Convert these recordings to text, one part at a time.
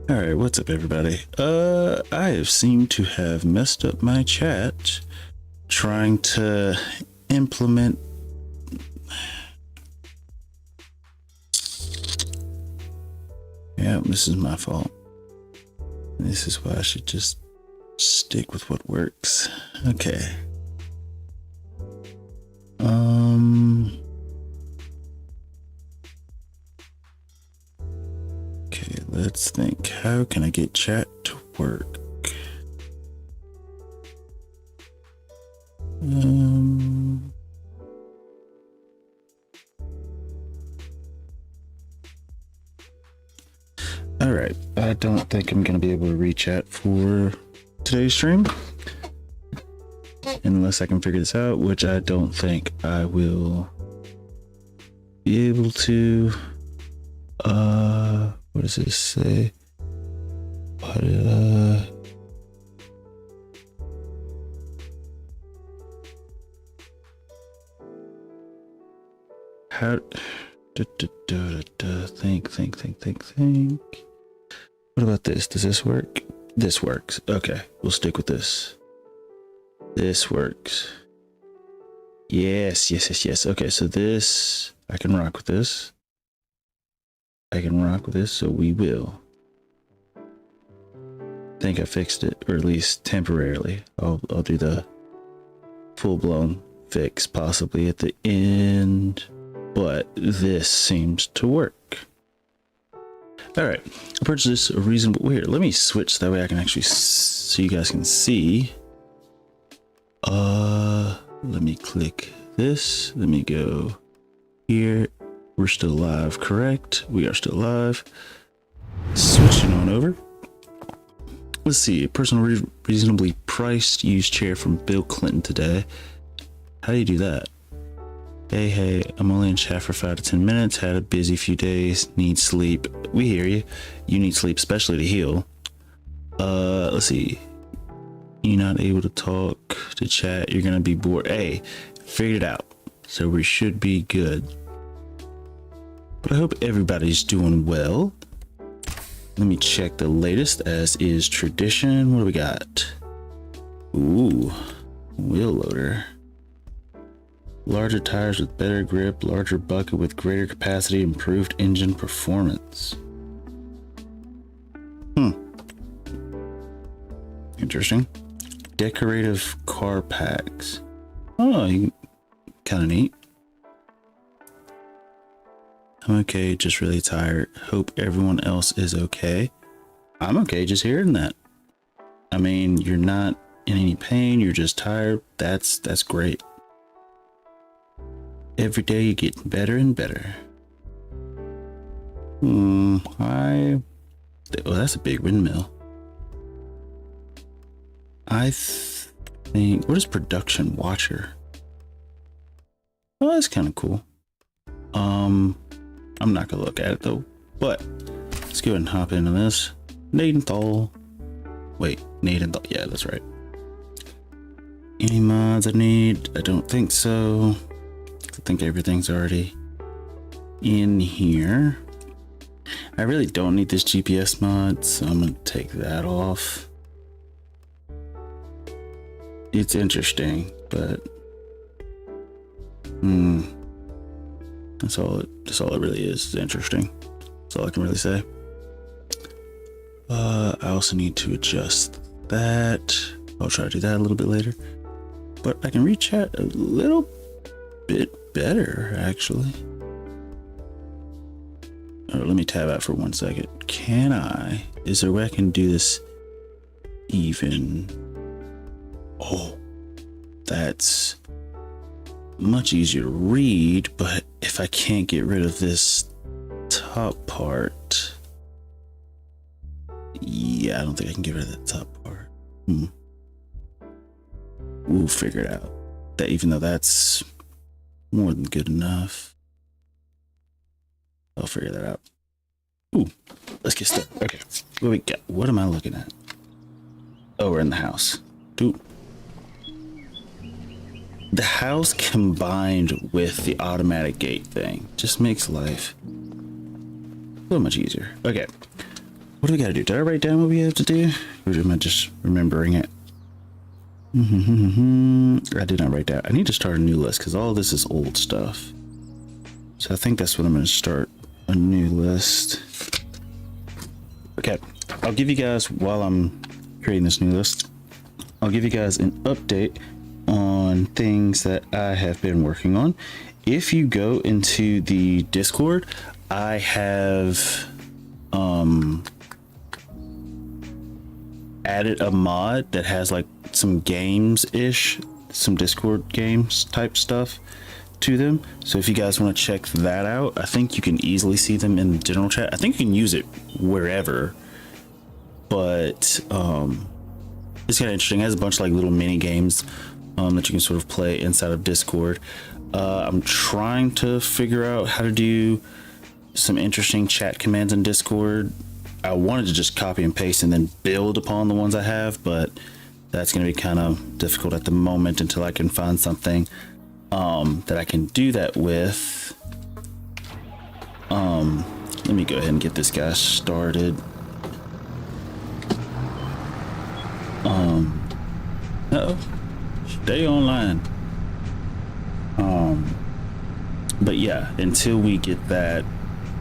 All right, what's up, everybody? I have seemed to have messed up my chat trying to implement. Yeah, this is my fault. This is why I should just stick with what works. Okay. Okay, let's think. How can I get chat to work? All right. I don't think I'm going to be able to reach chat for today's stream unless I can figure this out, which I don't think I will be able to. What does this say? How? Think. What about this? Does this work? This works. Okay, we'll stick with this. This works. Yes. Okay, so this, I can rock with this. So we will. I think I fixed it, or at least temporarily. I'll do the full-blown fix possibly at the end, but this seems to work. All right, I purchased a reasonable. Here, let me switch that way I can actually, so you guys can see. Let me click this. Let me go here. We're still live, correct? We are still live. Switching on over. Let's see, personal reasonably priced used chair from Bill Clinton today. How do you do that? Hey, I'm only in chat for 5 to 10 minutes. Had a busy few days. Need sleep. We hear you. You need sleep, especially to heal. Let's see. You're not able to talk to chat. You're gonna be bored. Hey, figured it out. So we should be good. But I hope everybody's doing well. Let me check the latest, as is tradition. What do we got? Ooh, wheel loader. Larger tires with better grip, larger bucket with greater capacity, improved engine performance. Interesting. Decorative car packs. Oh, kind of neat. I'm okay, just really tired. Hope everyone else is okay. I'm okay just hearing that. I mean, you're not in any pain, you're just tired. That's great. Every day you get better and better. Oh, that's a big windmill. I think, what is production watcher? Oh, that's kind of cool. I'm not gonna look at it though, but let's go ahead and hop into this. Gnadenthal. Wait, Gnadenthal. Yeah, that's right. Any mods I need? I don't think so. I think everything's already in here. I really don't need this GPS mod, so I'm gonna take that off. It's interesting, but that's all it really is interesting. That's all I can really say. I also need to adjust that. I'll try to do that a little bit later, but I can read chat a little bit better actually. Let me tab out for 1 second. Is there a way I can do this even? Oh, that's much easier to read, but if I can't get rid of this top part, yeah, I don't think I can get rid of the top part. We'll figure it out. That, even though that's more than good enough, I'll figure that out. Ooh, let's get started. Okay, what we got? What am I looking at? Oh, we're in the house. Dude. The house combined with the automatic gate thing just makes life so much easier. Okay, What do we gotta do? Did I write down what we have to do? Or am I just remembering it? I did not write down. I need to start a new list because all this is old stuff. So I think that's what I'm going to start, a new list. Okay, I'll give you guys, while I'm creating this new list, I'll give you guys an update on things that I have been working on. If you go into the Discord, I have added a mod that has like some games-ish, some Discord games type stuff to them. So if you guys want to check that out, I think you can easily see them in the general chat. I think you can use it wherever, but it's kind of interesting. It has a bunch of like little mini games that you can sort of play inside of Discord. I'm trying to figure out how to do some interesting chat commands in Discord. I wanted to just copy and paste and then build upon the ones I have, but that's going to be kind of difficult at the moment until I can find something that I can do that with. Let me go ahead and get this guy started. Uh-oh. Stay online. But yeah, until we get that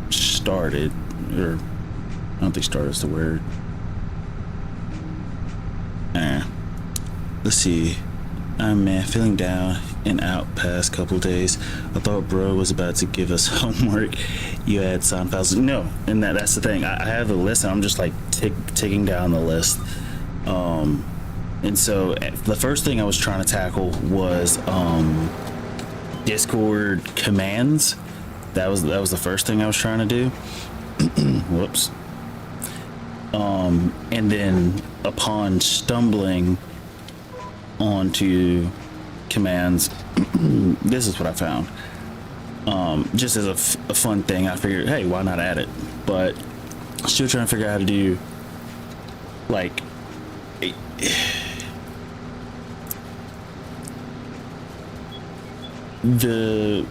started, or I don't think started is the word. Let's see. I'm feeling down and out past couple days. I thought bro was about to give us homework. You had sound files. No, and that's the thing. I have a list and I'm just like ticking down the list. And so the first thing I was trying to tackle was Discord commands. That was the first thing I was trying to do. Whoops. And then upon stumbling onto commands, this is what I found. Just as a fun thing, I figured, hey, why not add it? But still trying to figure out how to do like the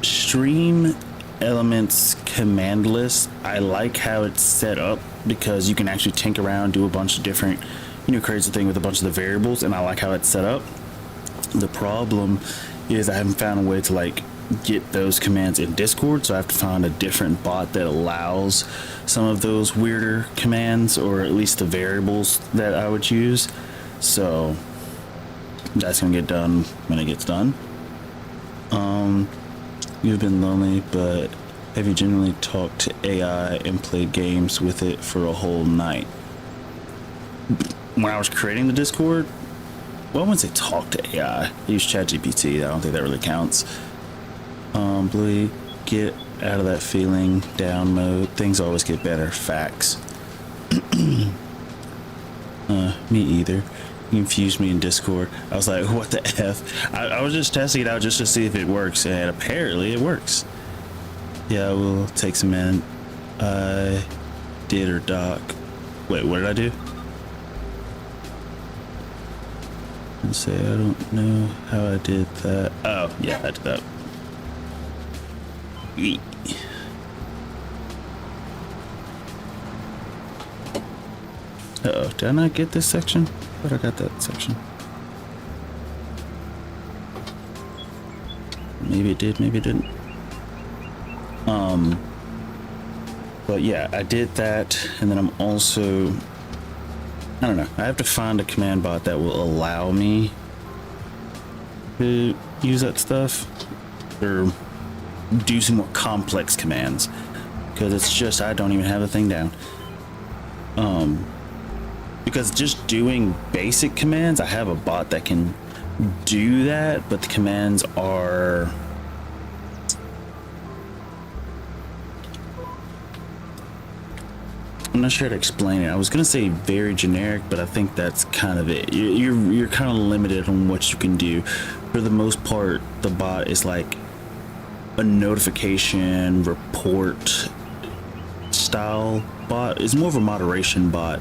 stream elements command list. I like how it's set up because you can actually tinker around, do a bunch of different, crazy thing with a bunch of the variables, and I like how it's set up. The problem is I haven't found a way to like get those commands in Discord, so I have to find a different bot that allows some of those weirder commands, or at least the variables that I would use. So that's gonna get done when it gets done. You've been lonely, but have you genuinely talked to AI and played games with it for a whole night? When I was creating the Discord, well, I wouldn't say talk to AI. I use ChatGPT. I don't think that really counts. Bluey, get out of that feeling down mode. Things always get better. Facts. Me either. You confused me in Discord. I was like, what the F? I was just testing it out just to see if it works, and apparently it works. Yeah, we'll take some in. I did or doc. Wait, what did I do? And say I don't know how I did that. Oh, yeah, I did that. Eek. Uh-oh, did I not get this section? I thought I got that section. Maybe it did, maybe it didn't. But yeah, I did that, and then I'm also, I don't know, I have to find a command bot that will allow me to use that stuff, or do some more complex commands, because it's just, I don't even have the thing down. Because just doing basic commands, I have a bot that can do that, but the commands are, I'm not sure how to explain it. I was gonna say very generic, but I think that's kind of it. You're kind of limited on what you can do. For the most part, the bot is like a notification report style bot. It's more of a moderation bot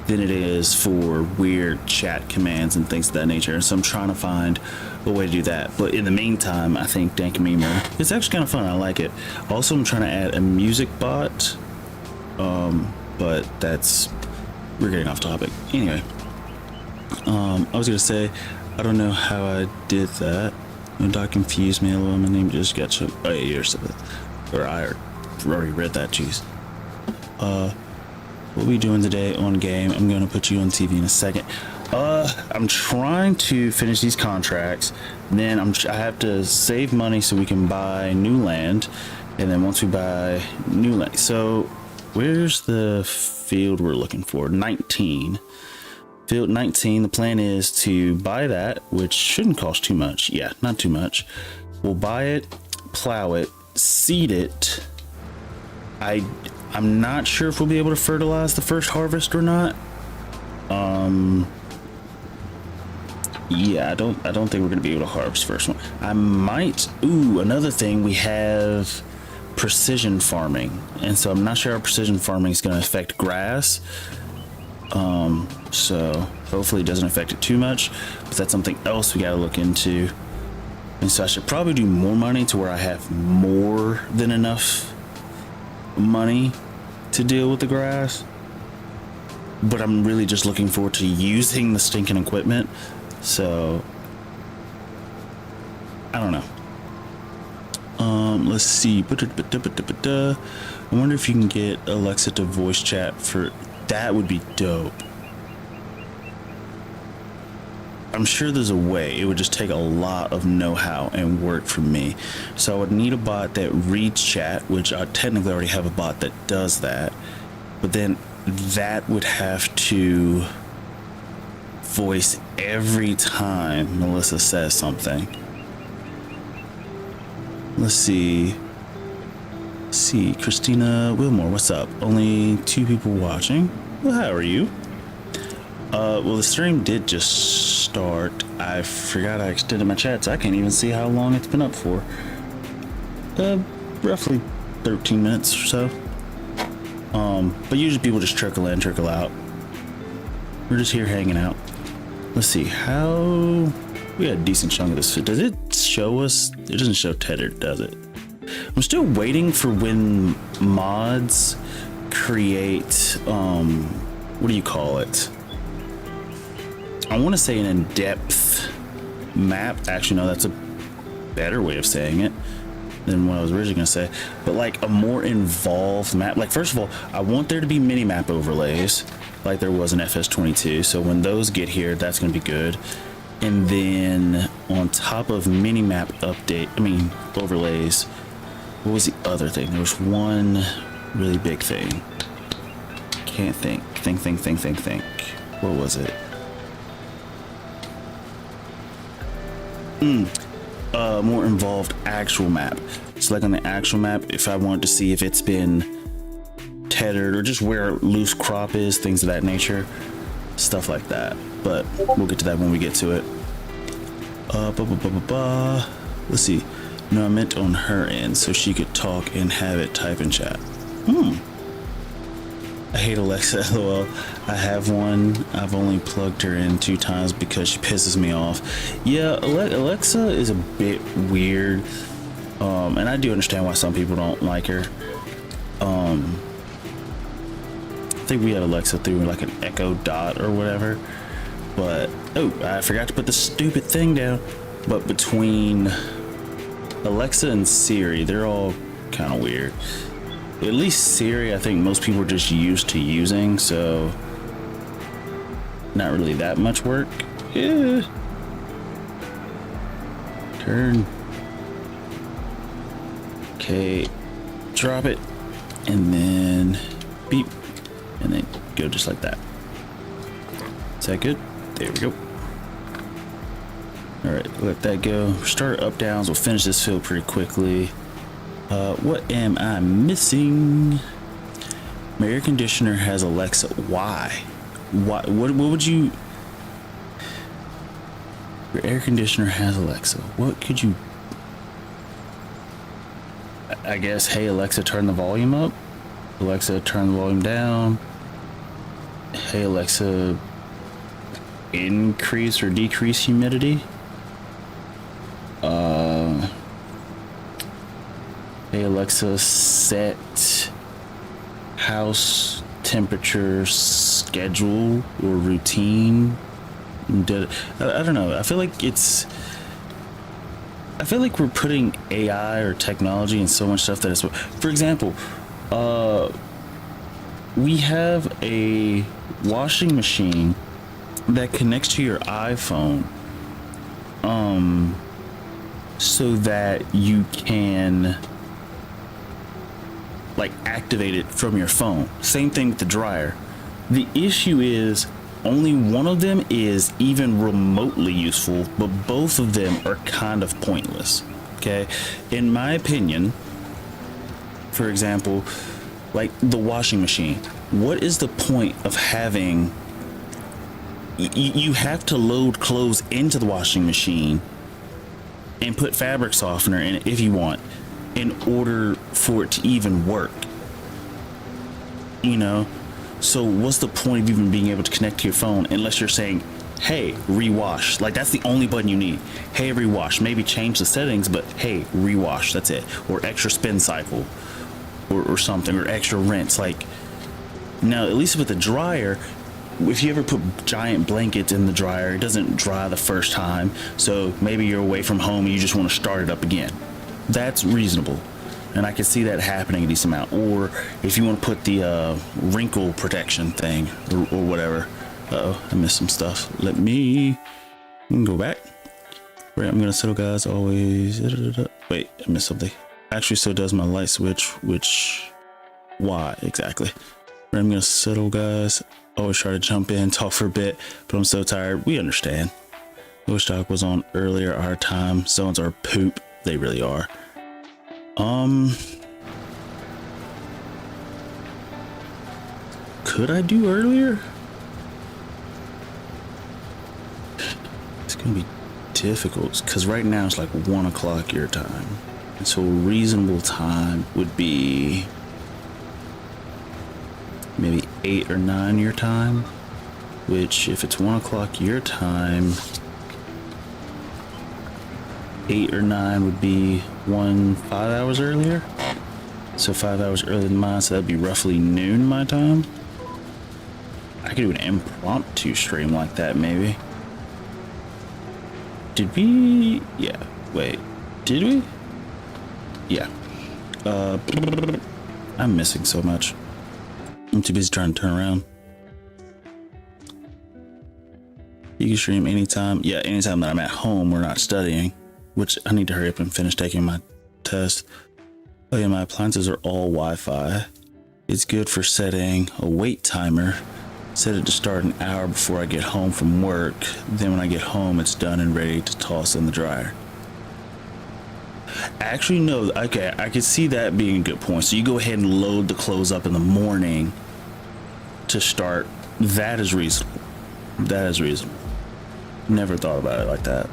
than it is for weird chat commands and things of that nature. So I'm trying to find a way to do that. But in the meantime, I think Dank Memo, it's actually kind of fun. I like it. Also, I'm trying to add a music bot. but we're getting off topic. Anyway, I was gonna say, I don't know how I did that. That confused me a little. My name just got you. Oh, yeah, you're something. Or I already read that. Jeez. What are we doing today on game? I'm gonna put you on TV in a second. I'm trying to finish these contracts. Then I have to save money so we can buy new land. And then once we buy new land, so where's the field we're looking for? 19. Field 19. The plan is to buy that, which shouldn't cost too much. Yeah, not too much. We'll buy it, plow it, seed it. I'm not sure if we'll be able to fertilize the first harvest or not. Yeah, I don't think we're gonna be able to harvest first one. I might. Ooh, another thing, we have precision farming, and so I'm not sure how precision farming is gonna affect grass. So hopefully it doesn't affect it too much, but that's something else we gotta look into. And so I should probably do more money to where I have more than enough money to deal with the grass. But I'm really just looking forward to using the stinking equipment. So I don't know. Let's see. I wonder if you can get Alexa to voice chat for that. Would be dope. I'm sure there's a way. It would just take a lot of know-how and work from me. So I would need a bot that reads chat, which I technically already have a bot that does that. But then that would have to voice every time Melissa says something. Let's see. Christina Wilmore, what's up? Only 2 people watching. Well, how are you? Well, the stream did just start. I forgot I extended my chat, so I can't even see how long it's been up for. Roughly 13 minutes or so. But usually people just trickle in, trickle out. We're just here hanging out. Let's see how we had a decent chunk of this. Does it show us? It doesn't show tethered, does it? I'm still waiting for when mods create, what do you call it? I want to say an in-depth map. Actually, no, that's a better way of saying it than what I was originally going to say. But like a more involved map. Like, first of all, I want there to be mini-map overlays like there was in FS22. So when those get here, that's going to be good. And then on top of mini-map overlays, what was the other thing? There was one really big thing. Can't think. Think. What was it? More involved actual map. So like on the actual map, if I wanted to see if it's been tethered or just where loose crop is, things of that nature, stuff like that. But we'll get to that when we get to it. Let's see. No, I meant on her end so she could talk and have it type in chat. I hate Alexa, lol. I have one. I've only plugged her in 2 times because she pisses me off. Yeah, Alexa is a bit weird. And I do understand why some people don't like her. I think we had Alexa through like an Echo Dot or whatever. But, oh, I forgot to put the stupid thing down. But between Alexa and Siri, they're all kind of weird. At least Siri, I think most people are just used to using, so not really that much work. Yeah. Turn. Okay, drop it, and then beep, and then go just like that. Is that good? There we go. All right, let that go. Start up downs. We'll finish this field pretty quickly. What am I missing? My air conditioner has Alexa. Why? What would you? Your air conditioner has Alexa. What could you? I guess, hey Alexa, turn the volume up. Alexa, turn the volume down. Hey Alexa, increase or decrease humidity. Hey Alexa, set house temperature schedule or routine. I don't know. I feel like we're putting AI or technology in so much stuff that is, for example, we have a washing machine that connects to your iPhone, so that you can like activate it from your phone. Same thing with the dryer. The issue is only one of them is even remotely useful, but both of them are kind of pointless. Okay, in my opinion, for example, like the washing machine, what is the point of having, you have to load clothes into the washing machine and put fabric softener in it if you want, in order for it to even work, you know? So what's the point of even being able to connect to your phone unless you're saying, hey, rewash? Like, that's the only button you need. Hey, rewash. Maybe change the settings, but hey, rewash, that's it. Or extra spin cycle or something, or extra rinse. Like, now at least with the dryer, if you ever put giant blankets in the dryer, it doesn't dry the first time. So maybe you're away from home and you just want to start it up again. That's reasonable. And I can see that happening a decent amount. Or if you want to put the wrinkle protection thing or whatever. Uh-oh, I missed some stuff. Let me go back. Right, I'm gonna settle, guys, always. Wait, I missed something. Actually, so does my light switch, which, why exactly? Right, I'm gonna settle, guys. Always try to jump in, talk for a bit, but I'm so tired. We understand. Wish Talk was on earlier our time. Zones are poop. They really are. Could I do earlier? It's gonna be difficult because right now it's like 1 o'clock your time, and so a reasonable time would be maybe 8 or 9 your time, which if it's 1 o'clock your time, 8 or 9 would be 5 hours earlier. So 5 hours earlier than mine, so that'd be roughly noon my time. I could do an impromptu stream like that, maybe. Did we? Yeah, wait, did we? Yeah. I'm missing so much. I'm too busy trying to turn around. You can stream anytime. Yeah, anytime that I'm at home or not studying, which I need to hurry up and finish taking my test. Oh yeah, my appliances are all Wi-Fi. It's good for setting a wait timer. Set it to start an hour before I get home from work. Then when I get home, it's done and ready to toss in the dryer. Actually, no. Okay, I could see that being a good point. So you go ahead and load the clothes up in the morning to start. That is reasonable. That is reasonable. Never thought about it like that.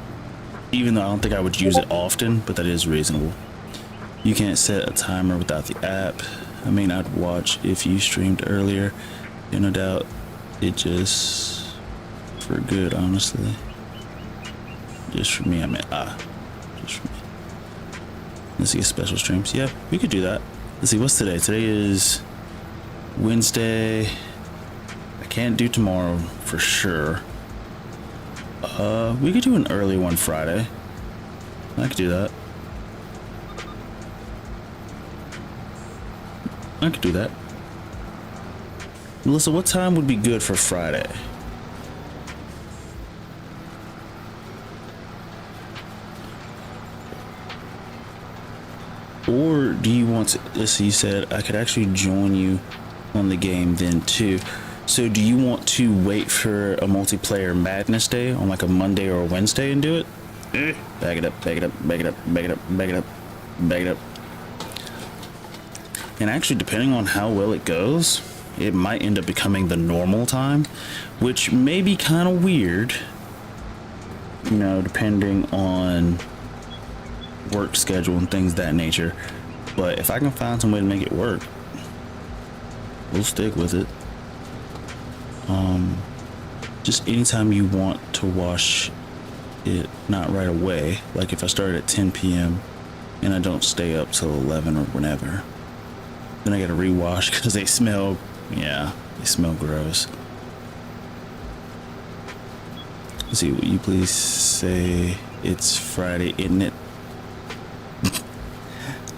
Even though I don't think I would use it often, but that is reasonable. You can't set a timer without the app. I mean, I'd watch if you streamed earlier. No doubt. It just for good, honestly. Just for me, I meant just for me. Let's see, special streams. Yeah, we could do that. Let's see, what's today? Today is Wednesday. I can't do tomorrow for sure. We could do an early one Friday. I could do that. I could do that. Melissa, what time would be good for Friday? Or do you want to, let's see, you said I could actually join you on the game then too. So do you want to wait for a multiplayer madness day on like a Monday or a Wednesday and do it? Back it up, back it up, back it up, back it up, back it up, back it up. And actually, depending on how well it goes, it might end up becoming the normal time, which may be kind of weird, you know, depending on work schedule and things of that nature. But if I can find some way to make it work, we'll stick with it. Just anytime you want to wash it, not right away. Like if I start at 10 p.m. and I don't stay up till 11 or whenever, then I gotta rewash because they smell Yeah, they smell gross. Let's see, will you please say it's Friday, isn't it?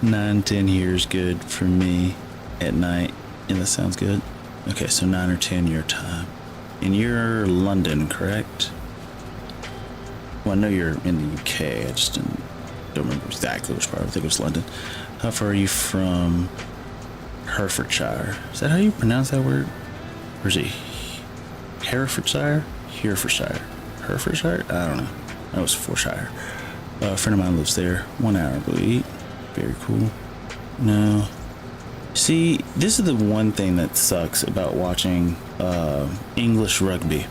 9-10 here is good for me at night. Yeah, that sounds good. Okay, so 9 or 10 your time. And you're London, correct? Well, I know you're in the UK. I just don't remember exactly which part. I think it was London. How far are you from Herefordshire? Is that how you pronounce that word? Or is it Herefordshire? Herefordshire. Herefordshire? I don't know. I know it's Forshire. A friend of mine lives there. 1 hour, I believe. Very cool. No. See, this is the one thing that sucks about watching English rugby.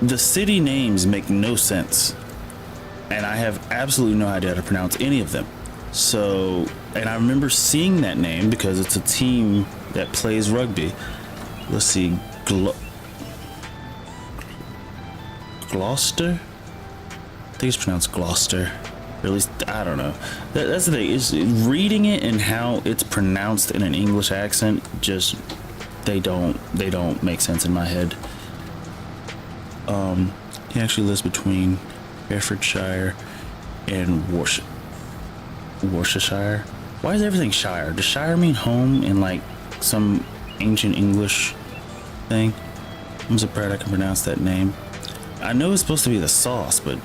The city names make no sense. And I have absolutely no idea how to pronounce any of them. So, and I remember seeing that name because it's a team that plays rugby. Let's see. Gloucester? I think it's pronounced Gloucester. Or at least, I don't know. That's the thing, is reading it and how it's pronounced in an English accent, just they don't make sense in my head. He actually lives between Herefordshire and Worcestershire. Why is everything Shire? Does Shire mean home in like some ancient English thing? I'm surprised I can pronounce that name. I know it's supposed to be the sauce, but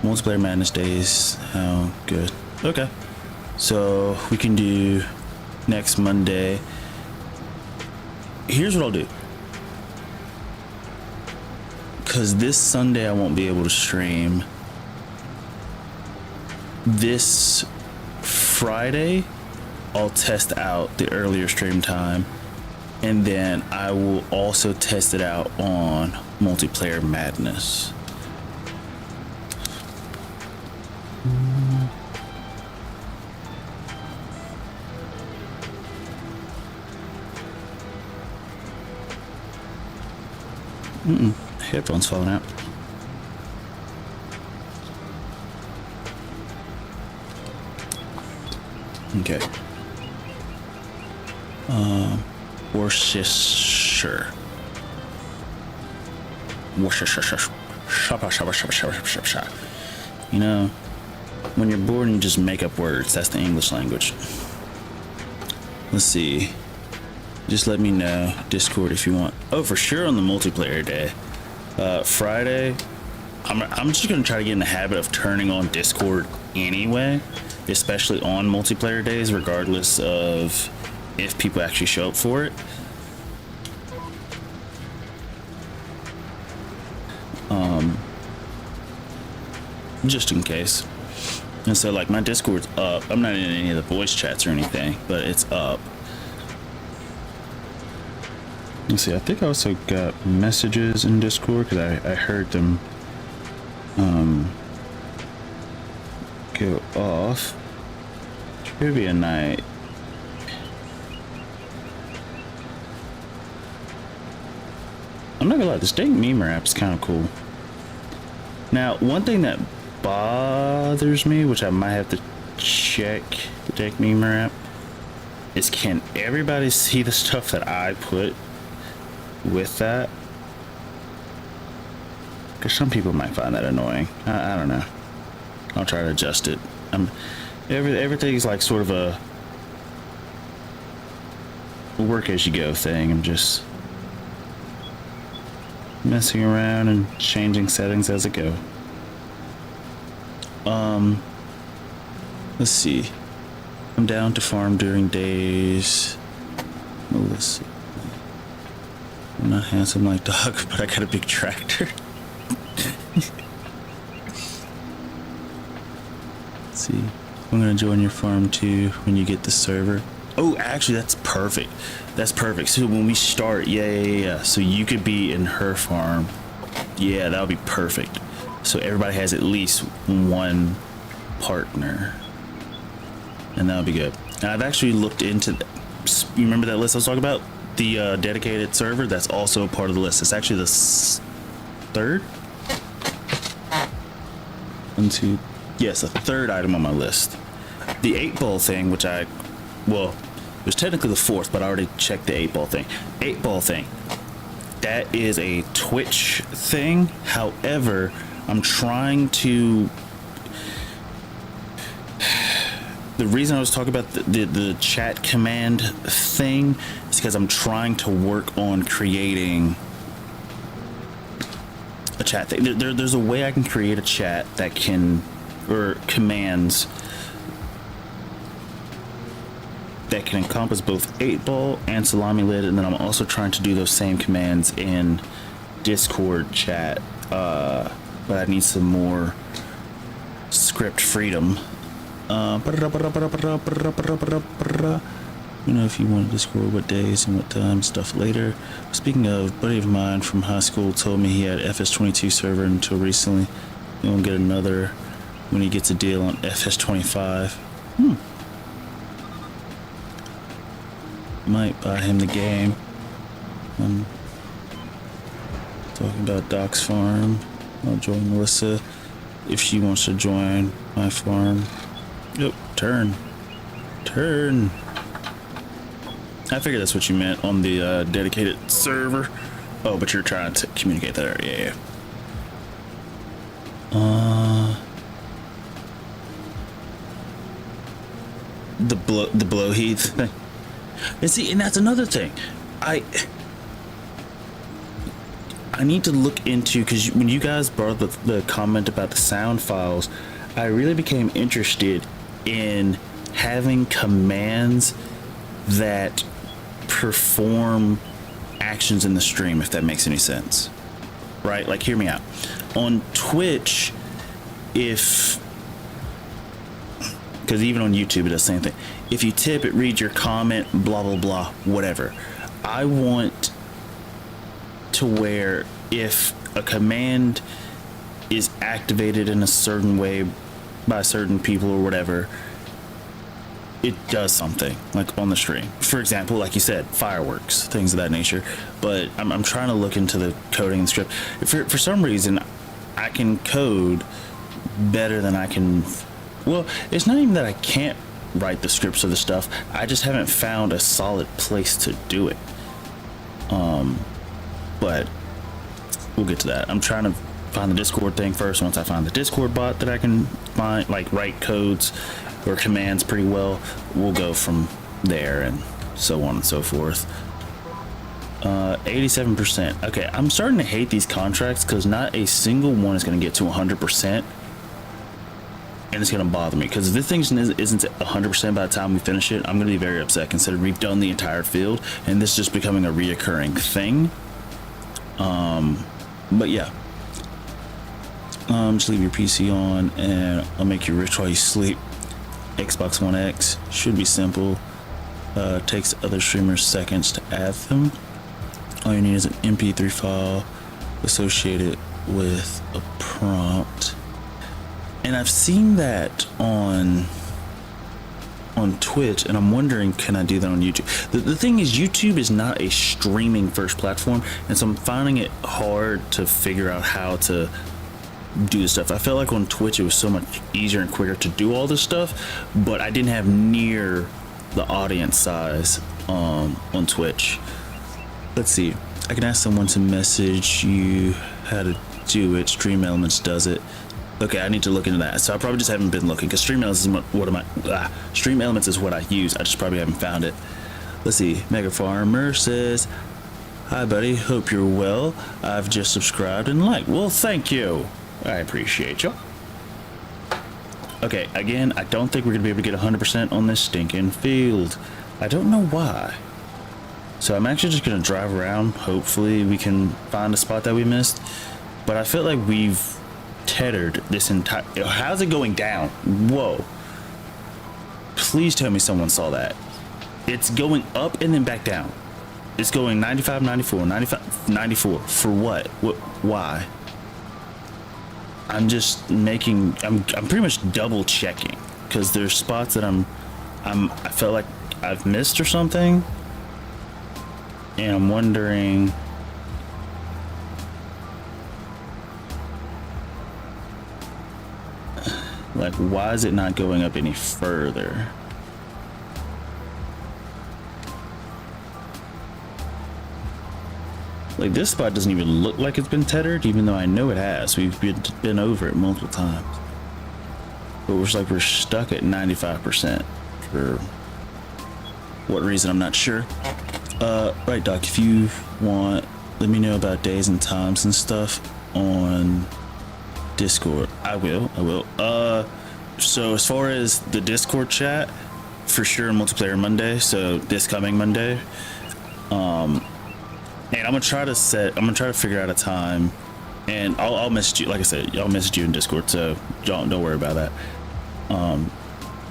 multiplayer madness days. How good. Okay, so we can do next Monday. Here's what I'll do, because this Sunday I won't be able to stream. This Friday I'll test out the earlier stream time, and then I will also test it out on multiplayer madness. Headphones falling out. Okay. Worcestershire. You know, when you're bored and you just make up words, that's the English language. Let's see. Just let me know, Discord, if you want. Oh, for sure on the multiplayer day. Friday, I'm just going to try to get in the habit of turning on Discord anyway, especially on multiplayer days, regardless of if people actually show up for it. Just in case. And so, like, my Discord's up. I'm not in any of the voice chats or anything, but it's up. Let's see, I think I also got messages in Discord because I heard them go off. Trivia night. I'm not gonna lie, this dang meme app is kind of cool. Now, one thing that bothers me, which I might have to check the dang meme app, is can everybody see the stuff that I put with that? Because some people might find that annoying. I don't know. I'll try to adjust it. Everything's like sort of a work as you go thing. I'm just messing around and changing settings as I go. Let's see. I'm down to farm during days. Melissa. I'm not handsome like dog, but I got a big tractor. Let's see. I'm gonna join your farm too when you get the server. Oh, actually, that's perfect. That's perfect. So when we start, yeah. So you could be in her farm. Yeah, that would be perfect. So everybody has at least one partner, and that would be good. And I've actually looked into that. You remember that list I was talking about? The dedicated server, that's also a part of the list. It's actually the third? Yes, the third item on my list. The 8-ball thing, which well, It was technically the 4th, but I already checked the 8-ball thing. 8-ball thing. That is a Twitch thing. However, I'm trying to... The reason I was talking about the chat command thing is because I'm trying to work on creating a chat thing. There's a way I can create a chat that can, or commands that can encompass both 8-ball and salami lid, and then I'm also trying to do those same commands in Discord chat, but I need some more script freedom. You know, if you want to Discord what days and what times, stuff later. Speaking of, a buddy of mine from high school told me he had FS22 server until recently. He's gonna get another when he gets a deal on FS25. Might buy him the game. I'm talking about Doc's farm. I'll join Melissa if she wants to join my farm. Yep, turn. I figured that's what you meant on the dedicated server. Oh, but you're trying to communicate that. Yeah. The blow heath thing. And see, and that's another thing. I need to look into, because when you guys brought the comment about the sound files, I really became interested in having commands that perform actions in the stream, if that makes any sense. Right? Like, hear me out. On Twitch, because even on YouTube it does the same thing. If you tip, it reads your comment, blah blah blah, whatever. I want to where if a command is activated in a certain way by certain people or whatever, it does something, like on the stream. For example, like you said, fireworks, things of that nature. But I'm trying to look into the coding and script. For some reason, I can code better than I can. Well, it's not even that I can't write the scripts of the stuff. I just haven't found a solid place to do it. But we'll get to that. I'm trying to find the Discord thing first. Once I find the Discord bot that I can find, like, write codes or commands pretty well, we'll go from there and so on and so forth. 87%. Okay, I'm starting to hate these contracts because not a single one is going to get to 100%. And it's going to bother me because if this thing isn't 100% by the time we finish it, I'm going to be very upset considering we've done the entire field and this is just becoming a reoccurring thing. But yeah, just leave your PC on and I'll make you rich while you sleep. Xbox One X should be simple. Takes other streamers seconds to add them. All you need is an MP3 file associated with a prompt. And I've seen that on Twitch, and I'm wondering, can I do that on YouTube? The thing is, YouTube is not a streaming first platform, and so I'm finding it hard to figure out how to do this stuff. I felt like on Twitch it was so much easier and quicker to do all this stuff, but I didn't have near the audience size on Twitch. Let's see. I can ask someone to message you how to do it. Stream Elements does it. Okay, I need to look into that. So I probably just haven't been looking because Stream Elements is what I use. I just probably haven't found it. Let's see. Mega Farmer says, "Hi, buddy. Hope you're well. I've just subscribed and liked." Well, thank you. I appreciate you. Okay, again, I don't think we're gonna be able to get 100% on this stinking field. I don't know why. So I'm actually just gonna drive around. Hopefully we can find a spot that we missed. But I feel like we've tethered this entire... How's it going down? Whoa. Please tell me someone saw that. It's going up and then back down. It's going 95, 94, 95, 94. For what? Why? I'm just making... I'm pretty much double checking. Because there's spots that I felt like I've missed or something. And I'm wondering... like, why is it not going up any further? Like this spot doesn't even look like it's been tethered, even though I know it has. We've been over it multiple times. But we're stuck at 95% for what reason, I'm not sure. Right, Doc, if you want, let me know about days and times and stuff on Discord. I will. So as far as the Discord chat, for sure multiplayer Monday, so this coming Monday. And I'm gonna try to figure out a time, and I'll message you. Like I said, I'll message you in Discord, so don't worry about that.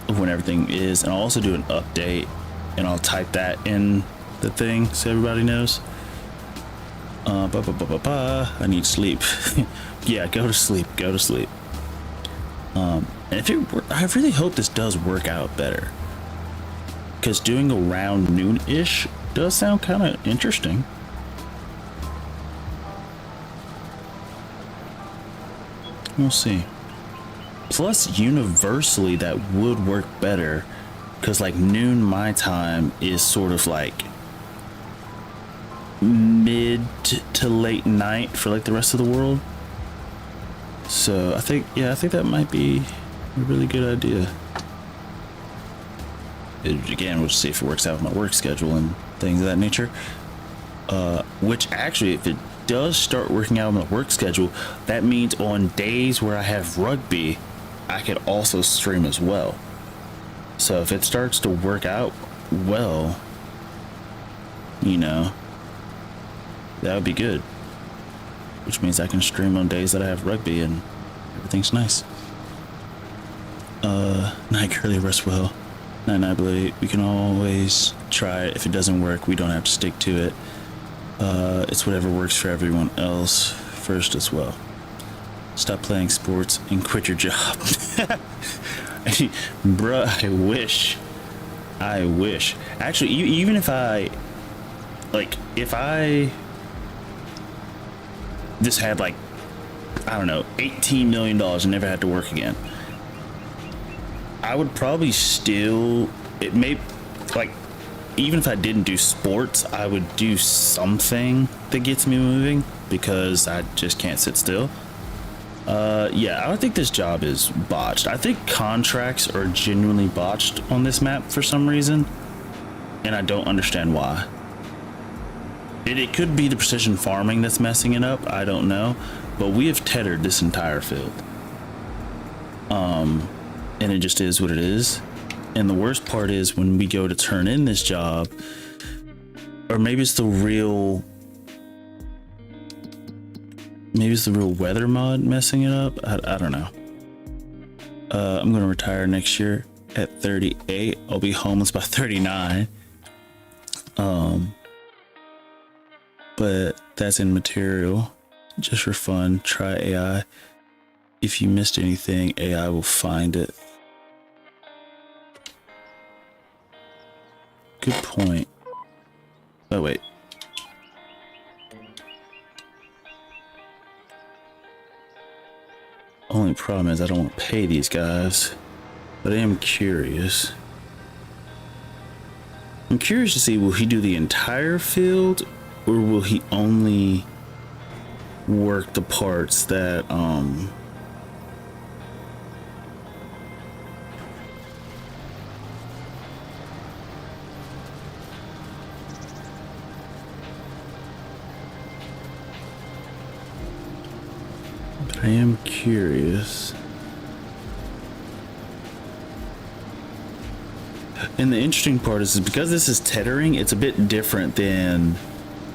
Of when everything is, and I'll also do an update, and I'll type that in the thing so everybody knows. I need sleep. Yeah, go to sleep. And I really hope this does work out better, because doing around noon-ish does sound kind of interesting. We'll see. Plus, universally, that would work better, because like noon my time is sort of like mid to late night for like the rest of the world. So I think that might be a really good idea. Again, we'll see if it works out with my work schedule and things of that nature. Which actually, if it does start working out with my work schedule, that means on days where I have rugby, I could also stream as well. So if it starts to work out well, you know, that would be good. Which means I can stream on days that I have rugby and everything's nice. Night Curly, rest well. Night Blade. We can always try it. If it doesn't work, we don't have to stick to it. It's whatever works for everyone else first as well. Stop playing sports and quit your job. Bruh, I wish. Actually, even if I just had like, I don't know, $18 million and never had to work again, I would probably still, even if I didn't do sports, I would do something that gets me moving, because I just can't sit still. Yeah, I don't think this job is botched. I think contracts are genuinely botched on this map for some reason, and I don't understand why. It could be the precision farming that's messing it up, I don't know, but we have tethered this entire field. And it just is what it is. And the worst part is when we go to turn in this job, or maybe it's the real weather mod messing it up. I don't know. I'm gonna retire next year at 38. I'll be homeless by 39. But that's immaterial. Just for fun, try AI. If you missed anything, AI will find it. Good point. Oh, wait. Only problem is I don't want to pay these guys, but I am curious. I'm curious to see, will he do the entire field, or will he only work the parts that, I am curious. And the interesting part is because this is tethering, it's a bit different than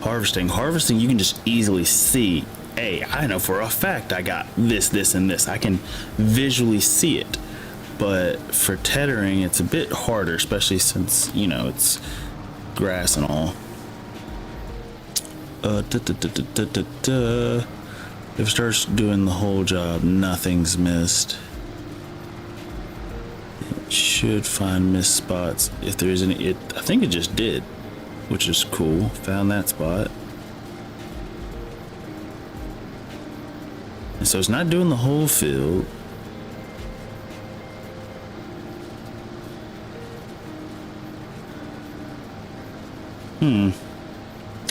harvesting. Harvesting, you can just easily see, hey, I know for a fact I got this, and this. I can visually see it. But for tethering, it's a bit harder, especially since, you know, it's grass and all. If it starts doing the whole job, nothing's missed. It should find missed spots if there is any. I think it just did, which is cool. Found that spot. And so it's not doing the whole field.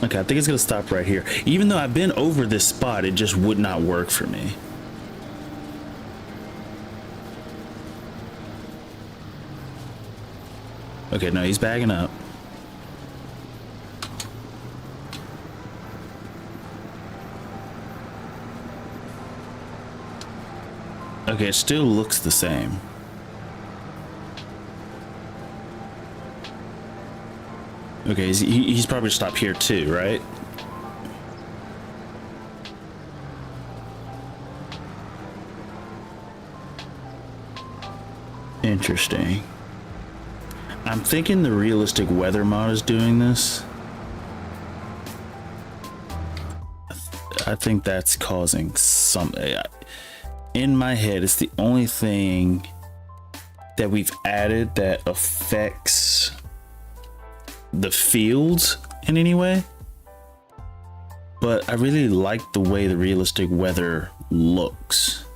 Okay, I think it's gonna stop right here. Even though I've been over this spot, it just would not work for me. Okay, no, he's bagging up. Okay, it still looks the same. Okay, he's probably stopped here too, right? Interesting. I'm thinking the realistic weather mod is doing this. I think that's causing some... In my head, it's the only thing that we've added that affects the fields in any way. But I really like the way the realistic weather looks.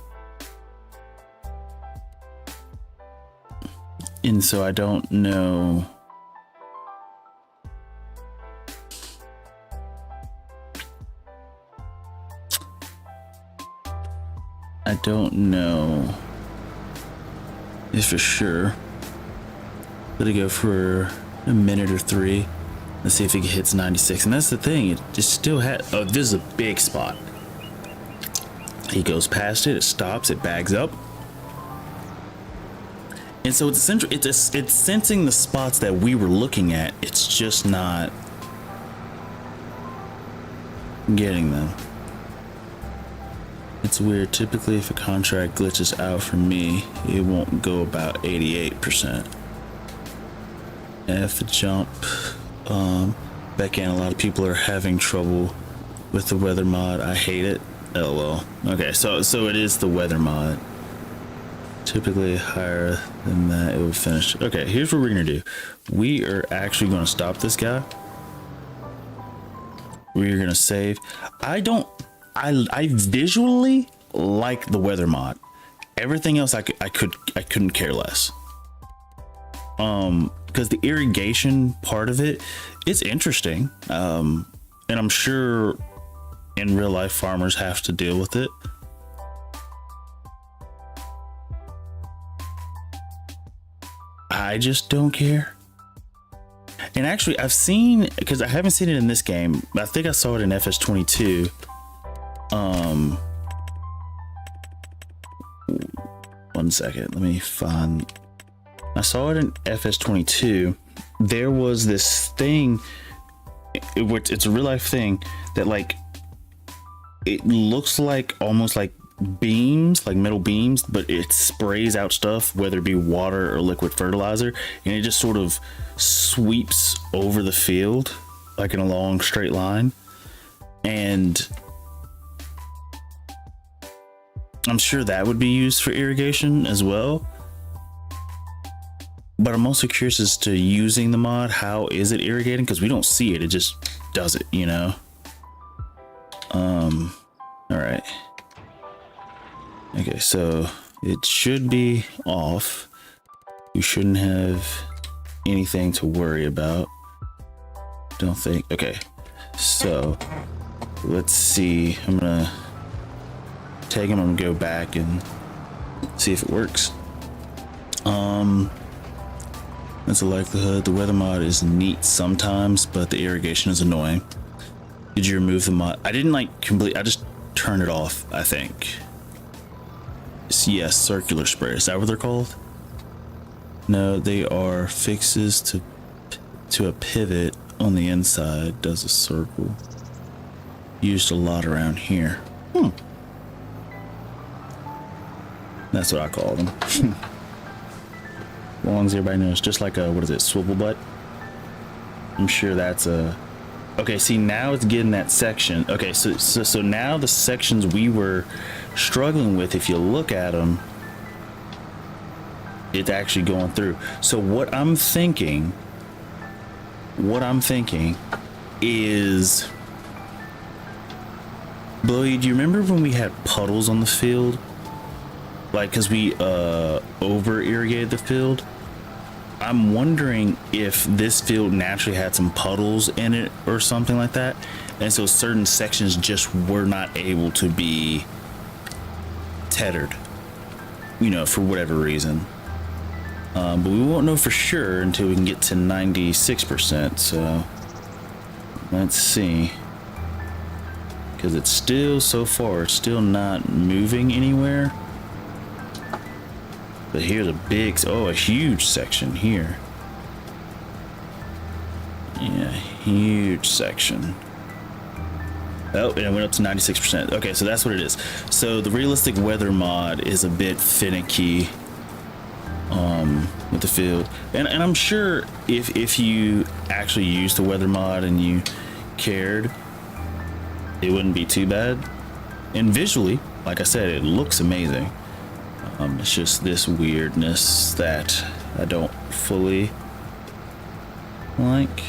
And so I don't know. I don't know if for sure. Let it go for a minute or 3. Let's see if it hits 96. And that's the thing, it just still had... Oh, this is a big spot. He goes past it, it stops, it bags up. And so it's sensing the spots that we were looking at. It's just not getting them. It's weird. Typically, if a contract glitches out for me, it won't go about 88%. F jump. Back in, a lot of people are having trouble with the weather mod. I hate it. LOL. Okay, so it is the weather mod. Typically higher than that, it would finish. Okay, here's what we're gonna do. We are actually gonna stop this guy. We're gonna save. I visually like the weather mod. Everything else I couldn't care less. Because the irrigation part of it, it's interesting. And I'm sure in real life farmers have to deal with it. I just don't care. And actually, I've seen, because I haven't seen it in this game, I think I saw it in FS22. One second, let me find. I saw it in FS22. There was this thing, it's a real life thing that, like, it looks like almost like beams, like metal beams, but it sprays out stuff, whether it be water or liquid fertilizer, and it just sort of sweeps over the field like in a long straight line. And I'm sure that would be used for irrigation as well, but I'm also curious as to using the mod. How is it irrigating? Because we don't see it, it just does it, you know. All right. Okay, so it should be off. We shouldn't have anything to worry about. Don't think. Okay, so let's see. I'm gonna take him. I'm gonna go back and see if it works. That's a likelihood. The weather mod is neat sometimes, but the irrigation is annoying. Did you remove the mod? I didn't like complete. I just turned it off, I think. Yes, circular spray. Is that what they're called? No, they are fixes to a pivot on the inside. Does a circle. Used a lot around here. That's what I call them. As long as everybody knows, just like a, what is it, swivel butt? I'm sure that's a... Okay, see, now it's getting that section. Okay, so now the sections we were struggling with, if you look at them, it's actually going through. So what I'm thinking is, Blowy, do you remember when we had puddles on the field? Like, because we over irrigated the field? I'm wondering if this field naturally had some puddles in it or something like that, and so certain sections just were not able to be tethered, you know, for whatever reason. But we won't know for sure until we can get to 96%. So let's see, because it's still, so far, it's still not moving anywhere. But here's a big, oh, a huge section here. Yeah, huge section. Oh, and it went up to 96%. Okay, so that's what it is. So the realistic weather mod is a bit finicky with the field. And I'm sure if you actually used the weather mod and you cared, it wouldn't be too bad. And visually, like I said, it looks amazing. It's just this weirdness that I don't fully like.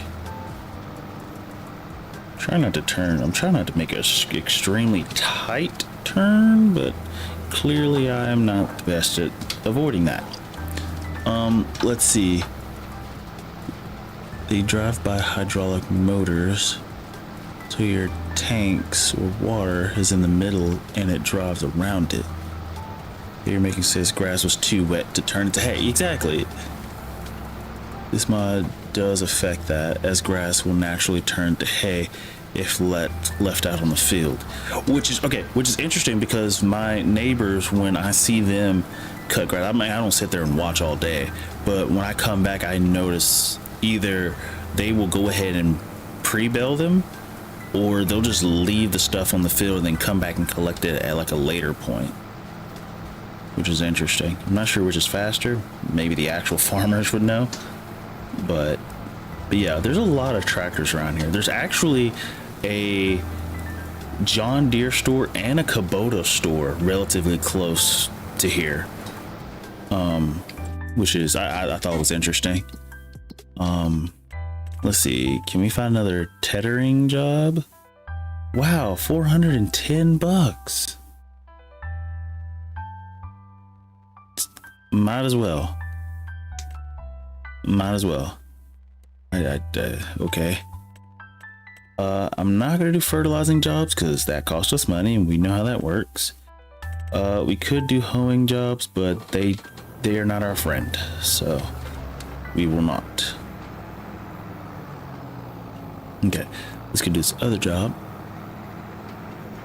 Try not to turn. I'm trying not to make an extremely tight turn, but clearly I am not the best at avoiding that. Let's see. They drive by hydraulic motors, so your tanks or water is in the middle and it drives around it. You're making says grass was too wet to turn into hay. Exactly. This mod does affect that, as grass will naturally turn to hay if left out on the field, which is interesting, because my neighbors, when I see them cut grass, I mean, I don't sit there and watch all day, but when I come back, I notice either they will go ahead and pre-bale them, or they'll just leave the stuff on the field and then come back and collect it at like a later point, which is interesting. I'm not sure which is faster. Maybe the actual farmers would know, but yeah, there's a lot of tractors around here. There's actually a John Deere store and a Kubota store relatively close to here, which is I thought was interesting. Let's see, can we find another tethering job? Wow, $410. Might as well. Okay. I'm not gonna do fertilizing jobs because that costs us money, and we know how that works. We could do hoeing jobs, but they are not our friend, so we will not. Okay, let's go do this other job.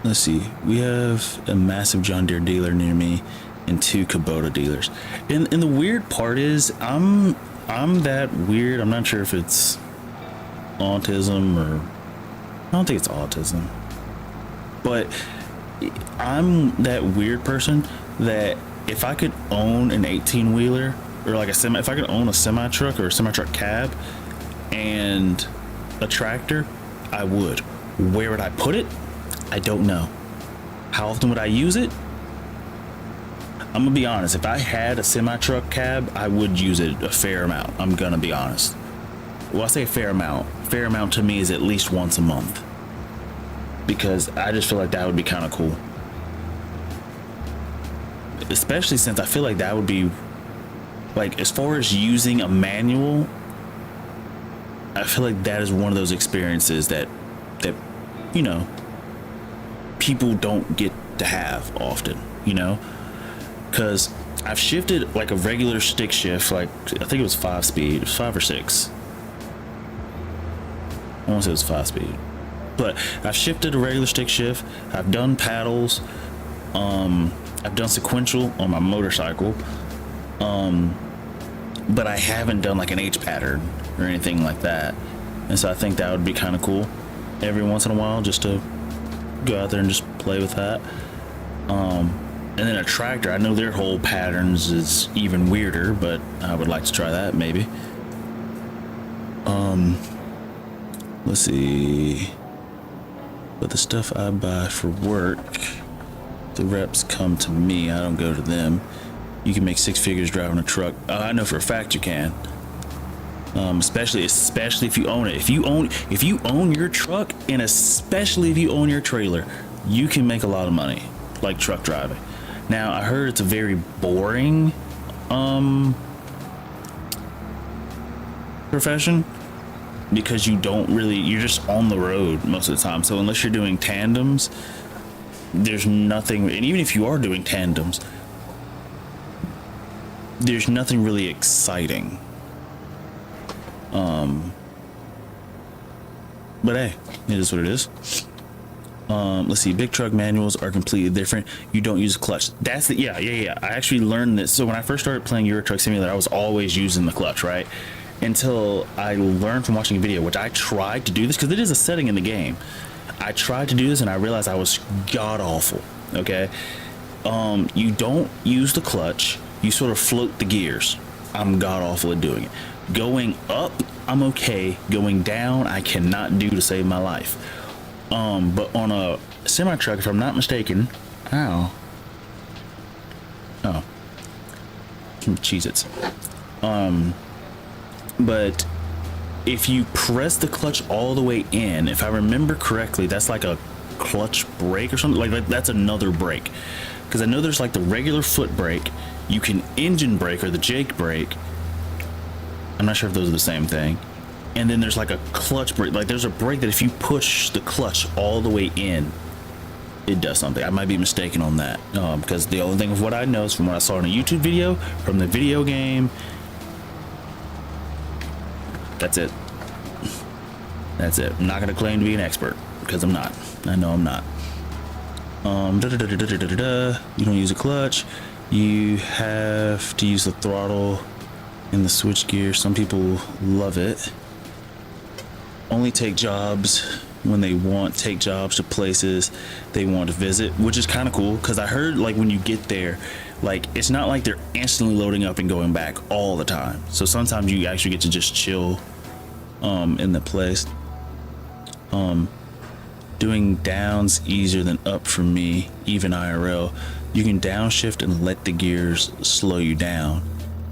Let's see, we have a massive John Deere dealer near me and 2 Kubota dealers. And the weird part is I'm that weird. I'm not sure if it's autism or, I don't think it's autism, but I'm that weird person that if I could own an 18-wheeler or like if I could own a semi-truck or a semi-truck cab and a tractor, I would. Where would I put it? I don't know. How often would I use it? I'm gonna be honest, if I had a semi-truck cab, I would use it a fair amount. I'm gonna be honest. Well, I say a fair amount. Fair amount to me is at least once a month, because I just feel like that would be kind of cool. Especially since I feel like that would be, like, as far as using a manual, I feel like that is one of those experiences that you know, people don't get to have often, you know? Because I've shifted like a regular stick shift, like I think it was 5-speed, it was 5 or 6. I want to say it was 5-speed, but I've shifted a regular stick shift. I've done paddles. I've done sequential on my motorcycle, but I haven't done like an H pattern or anything like that. And so I think that would be kind of cool every once in a while, just to go out there and just play with that. And then a tractor, I know their whole patterns is even weirder, but I would like to try that maybe. Let's see. But the stuff I buy for work, the reps come to me, I don't go to them. You can make 6 figures driving a truck. I know for a fact you can. Especially if you own it. If you own your truck, and especially if you own your trailer, you can make a lot of money, like truck driving. Now, I heard it's a very boring profession, because you don't really, you're just on the road most of the time. So unless you're doing tandems, there's nothing, and even if you are doing tandems, there's nothing really exciting. But hey, it is what it is. Let's see, big truck manuals are completely different. You don't use a clutch. That's the, yeah. I actually learned this. So when I first started playing Euro Truck Simulator, I was always using the clutch, right? Until I learned from watching a video, which I tried to do this because it is a setting in the game. I tried to do this and I realized I was god awful. Okay. You don't use the clutch. You sort of float the gears. I'm god awful at doing it. Going up, I'm okay. Going down, I cannot do to save my life. But on a semi truck, if I'm not mistaken, oh, Cheez-Its. But if you press the clutch all the way in, if I remember correctly, that's like a clutch brake or something. Like that's another brake, because I know there's like the regular foot brake. You can engine brake or the Jake brake. I'm not sure if those are the same thing. And then there's like a clutch brake. Like there's a brake that if you push the clutch all the way in, it does something. I might be mistaken on that, because the only thing of what I know is from what I saw in a YouTube video, from the video game. That's it. That's it. I'm not gonna claim to be an expert because I'm not. I know I'm not. You don't use a clutch. You have to use the throttle and the switch gear. Some people love it. Only take jobs when they want. Take jobs to places they want to visit, which is kind of cool because I heard like when you get there, like it's not like they're instantly loading up and going back all the time. So sometimes you actually get to just chill in the place. Doing down's easier than up for me, even IRL. You can downshift and let the gears slow you down.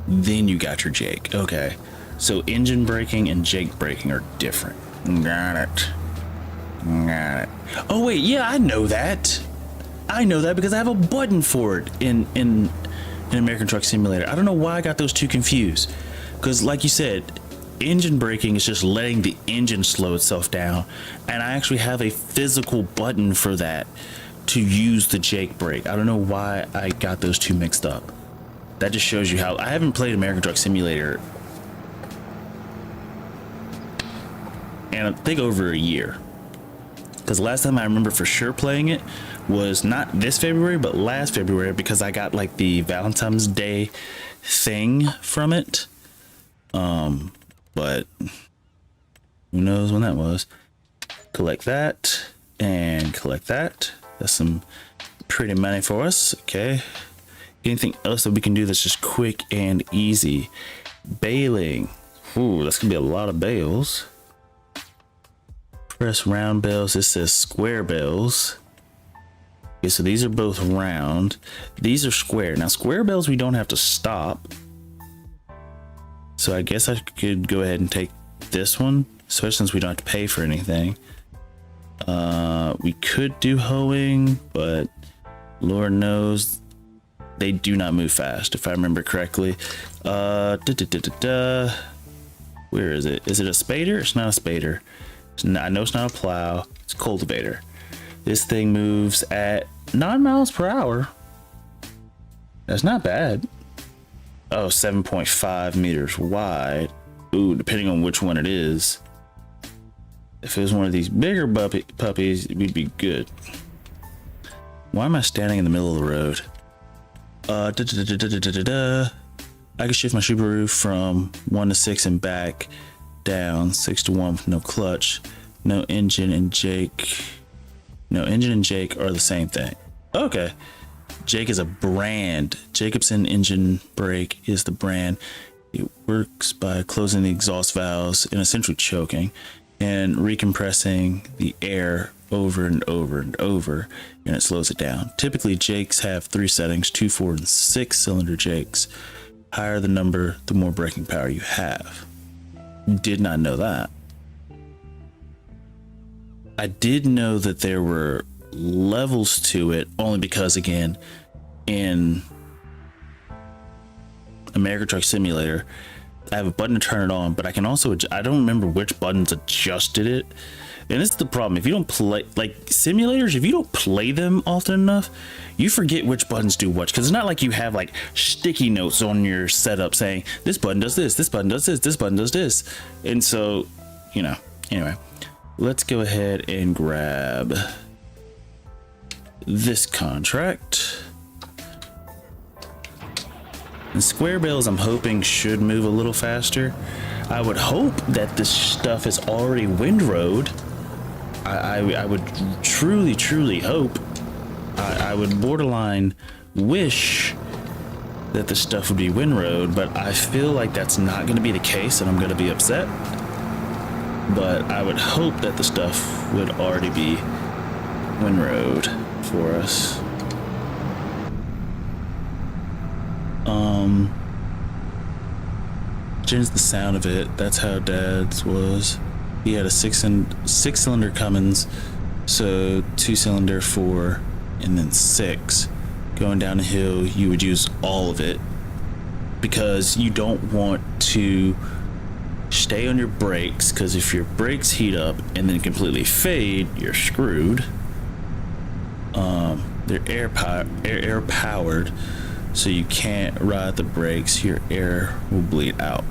Then you got your Jake. Okay, so engine braking and Jake braking are different. Got it. Oh wait, yeah, I know that because I have a button for it in American Truck Simulator. I don't know why I got those two confused, because like you said, engine braking is just letting the engine slow itself down, and I actually have a physical button for that to use the Jake brake. I don't know why I got those two mixed up. That just shows you how I haven't played American Truck Simulator in I think over a year, because last time I remember for sure playing it was not this February but last February, because I got like the Valentine's Day thing from it. But who knows when that was. Collect that and collect that. That's some pretty money for us. Okay, anything else that we can do that's just quick and easy? Baling. Ooh, that's gonna be a lot of bales. Press round bales. This says square bales. Okay, so these are both round. These are square. Now square bales we don't have to stop. So I guess I could go ahead and take this one, especially since we don't have to pay for anything. We could do hoeing, but Lord knows they do not move fast, if I remember correctly. Where is it? Is it a spader? It's not a spader. I know it's not a plow. It's a cultivator. This thing moves at 9 miles per hour. That's not bad. Oh, 7.5 meters wide. Ooh, depending on which one it is. If it was one of these bigger puppies, we'd be good. Why am I standing in the middle of the road? I can shift my Subaru from 1 to 6 and back, down 6 to 1 with no clutch. No engine and Jake. No engine and Jake are the same thing. Okay. Jake is a brand. Jacobson engine brake is the brand. It works by closing the exhaust valves and essentially choking and recompressing the air over and over and over, and it slows it down. Typically Jakes have 3 settings, 2, 4, and 6 cylinder Jakes. Higher the number, the more braking power you have. Did not know that. I did know that there were levels to it, only because again, in American Truck Simulator, I have a button to turn it on, but I can also I don't remember which buttons adjusted it. And this is the problem. If you don't play like simulators, if you don't play them often enough, you forget which buttons do what. Because it's not like you have like sticky notes on your setup saying this button does this button does this button does this. And so, you know, anyway, let's go ahead and grab this contract. And square bales, I'm hoping, should move a little faster. I would hope that this stuff is already windrowed. I would truly hope. I would borderline wish that the stuff would be windrowed, but I feel like that's not going to be the case, and I'm going to be upset. But I would hope that the stuff would already be windrowed for us. Change the sound of it. That's how Dad's was. He had a six-cylinder Cummins, so 2-cylinder, 4, and then 6. Going down a hill, you would use all of it because you don't want to stay on your brakes, because if your brakes heat up and then completely fade, you're screwed. They're air powered, so you can't ride the brakes. Your air will bleed out.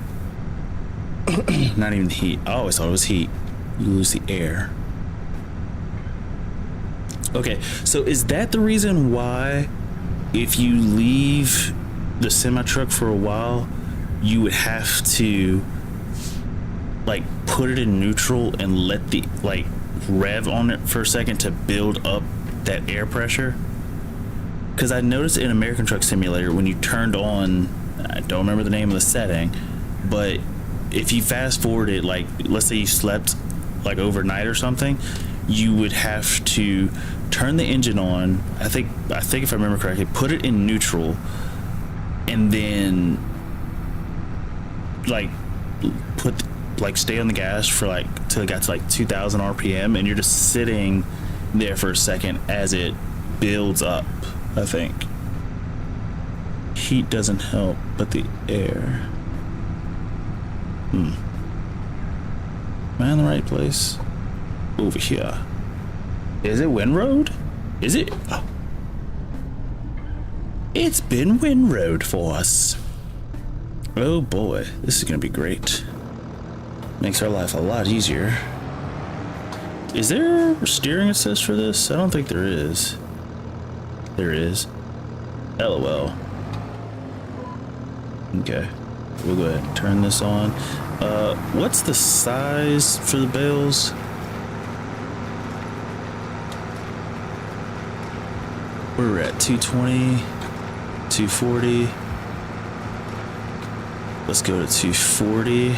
Not even heat. I always thought it was heat. You lose the air. Okay, so is that the reason why if you leave the semi truck for a while, you would have to like put it in neutral and let the like rev on it for a second to build up that air pressure? Because I noticed in American Truck Simulator, when you turned on, I don't remember the name of the setting, but if you fast forward it, like let's say you slept like overnight or something, you would have to turn the engine on. I think if I remember correctly, put it in neutral, and then like stay on the gas for like till it got to like 2,000 RPM, and you're just sitting there for a second as it builds up. I think heat doesn't help, but the air. Am I in the right place? Over here. Is it windrowed? Is it? Oh. It's been windrowed for us. Oh boy, this is gonna be great. Makes our life a lot easier. Is there steering assist for this? I don't think there is. There is. LOL. Okay. We'll go ahead and turn this on. What's the size for the bales? We're at 220, 240. Let's go to 240.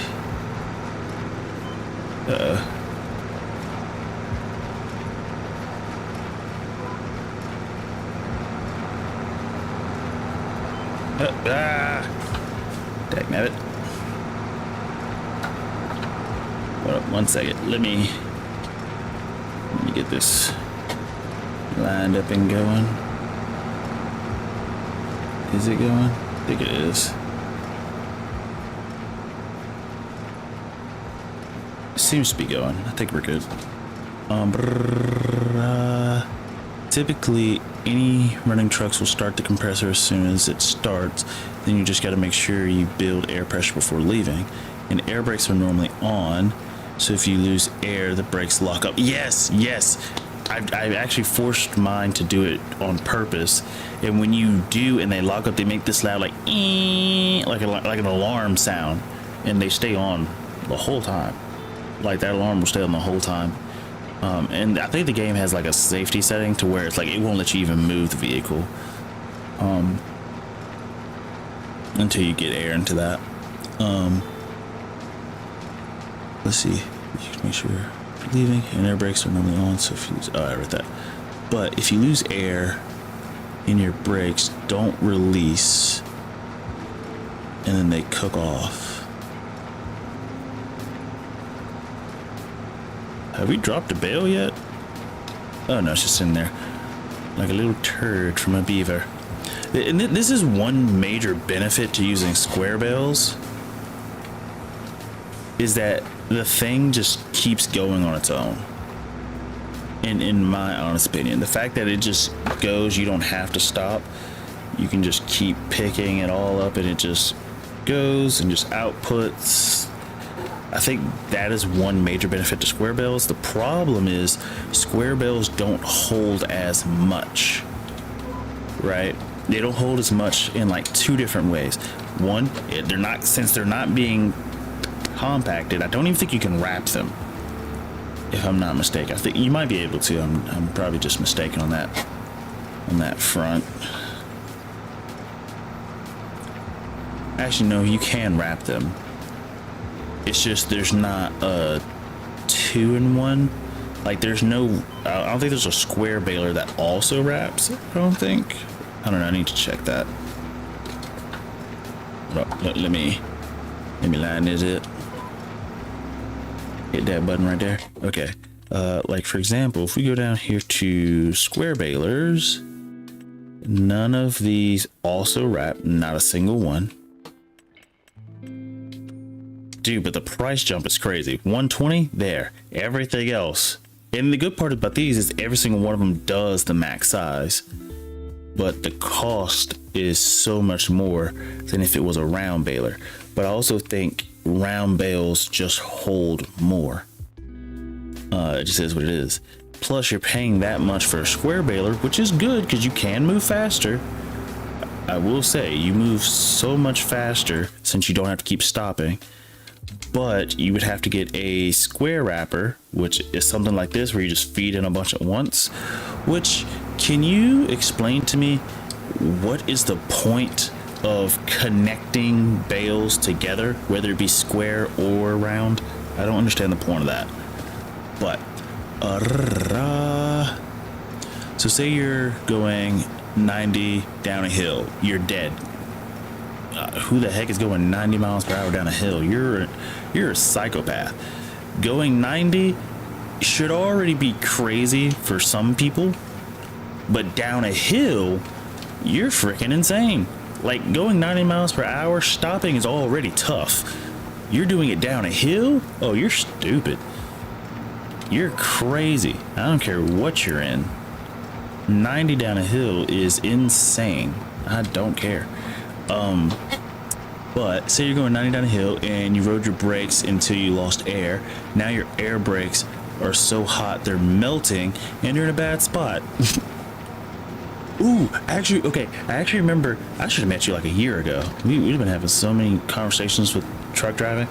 Dagnabbit. Hold up 1 second. Let me get this lined up and going. Is it going? I think it is. It seems to be going. I think we're good. Typically, any running trucks will start the compressor as soon as it starts. Then you just got to make sure you build air pressure before leaving. And air brakes are normally on, so if you lose air, the brakes lock up. Yes. I've actually forced mine to do it on purpose. And when you do and they lock up, they make this loud like an alarm sound, and they stay on the whole time. Like that alarm will stay on the whole time. And I think the game has like a safety setting to where it's like it won't let you even move the vehicle until you get air into that. Let's see. You can make sure you're leaving, and air brakes are normally on. So if you lose, I read that. But if you lose air in your brakes, don't release, and then they cook off. Have we dropped a bale yet? Oh no, it's just in there. Like a little turd from a beaver. And this is one major benefit to using square bales. is that the thing just keeps going on its own. In my honest opinion, the fact that it just goes, you don't have to stop. You can just keep picking it all up and it just goes and just outputs. I think that is one major benefit to square bales. The problem is square bales don't hold as much, right? They don't hold as much in like two different ways. One, since they're not being compacted, I don't even think you can wrap them, if I'm not mistaken. I think you might be able to. I'm probably just mistaken on that front. Actually, no, you can wrap them. It's just there's not a 2-in-1. Like there's no, I don't think there's a square baler that also wraps. I don't think. I don't know. I need to check that. Let me line is it. Hit that button right there. Okay. Like for example, if we go down here to square balers, none of these also wrap, not a single one. Dude, but the price jump is crazy. 120 there. Everything else. And the good part about these is every single one of them does the max size, but the cost is so much more than if it was a round baler. But I also think round bales just hold more. It just is what it is. Plus you're paying that much for a square baler, which is good because you can move faster. I will say you move so much faster since you don't have to keep stopping. But you would have to get a square wrapper, which is something like this where you just feed in a bunch at once. Which, can you explain to me what is the point of connecting bales together, whether it be square or round? I don't understand the point of that. But so say you're going 90 down a hill, you're dead. Who the heck is going 90 miles per hour down a hill? You're a psychopath. Going 90 should already be crazy for some people, but down a hill, you're freaking insane. Like going 90 miles per hour, stopping is already tough. You're doing it down a hill? Oh, you're stupid. You're crazy. I don't care what you're in. 90 down a hill is insane. I don't care. But say you're going 90 down a hill and you rode your brakes until you lost air. Now your air brakes are so hot they're melting and you're in a bad spot. Ooh, actually, okay. I actually remember I should have met you like a year ago. We've been having so many conversations with truck driving.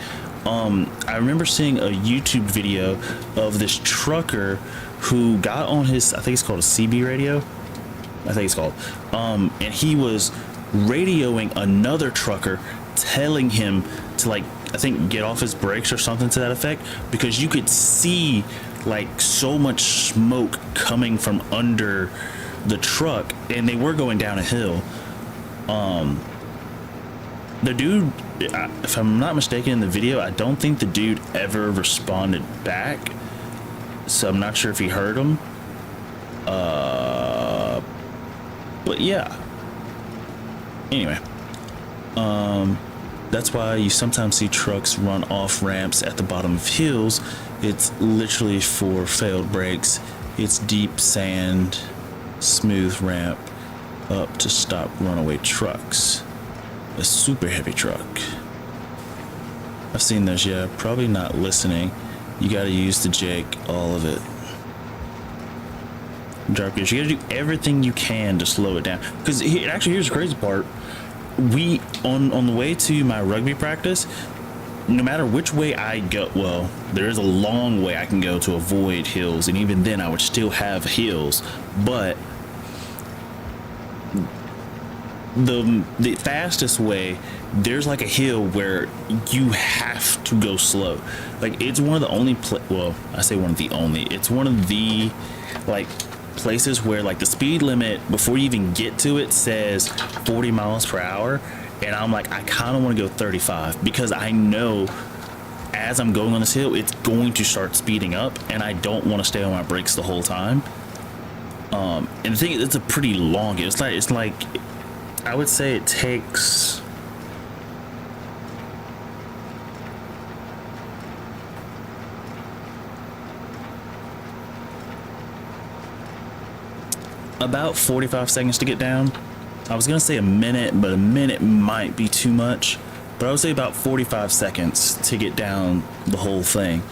I remember seeing a YouTube video of this trucker who got on his, I think it's called a CB radio. I think it's called. And he was radioing another trucker telling him to, like, I think get off his brakes or something to that effect, because you could see like so much smoke coming from under the truck and they were going down a hill. The dude, if I'm not mistaken in the video, I don't think the dude ever responded back, so I'm not sure if he heard him. But yeah, anyway, that's why you sometimes see trucks run off ramps at the bottom of hills. It's literally for failed brakes. It's deep sand, smooth ramp up to stop runaway trucks. A super heavy truck. I've seen those. Yeah, probably not listening. You got to use the Jake, all of it. Drop gears. You got to do everything you can to slow it down. Because actually, here's the crazy part. We on the way to my rugby practice, no matter which way I go, well, there is a long way I can go to avoid hills, and even then I would still have hills, but the fastest way, there's like a hill where you have to go slow. Like it's one of the only well, I say one of the only, it's one of the like places where like the speed limit before you even get to it says 40 miles per hour, and I'm like, I kind of want to go 35 because I know as I'm going on this hill it's going to start speeding up and I don't want to stay on my brakes the whole time. And the thing is, it's a pretty long hill. It's like I would say it takes about 45 seconds to get down. I was gonna say a minute, but a minute might be too much. But I would say about 45 seconds to get down the whole thing.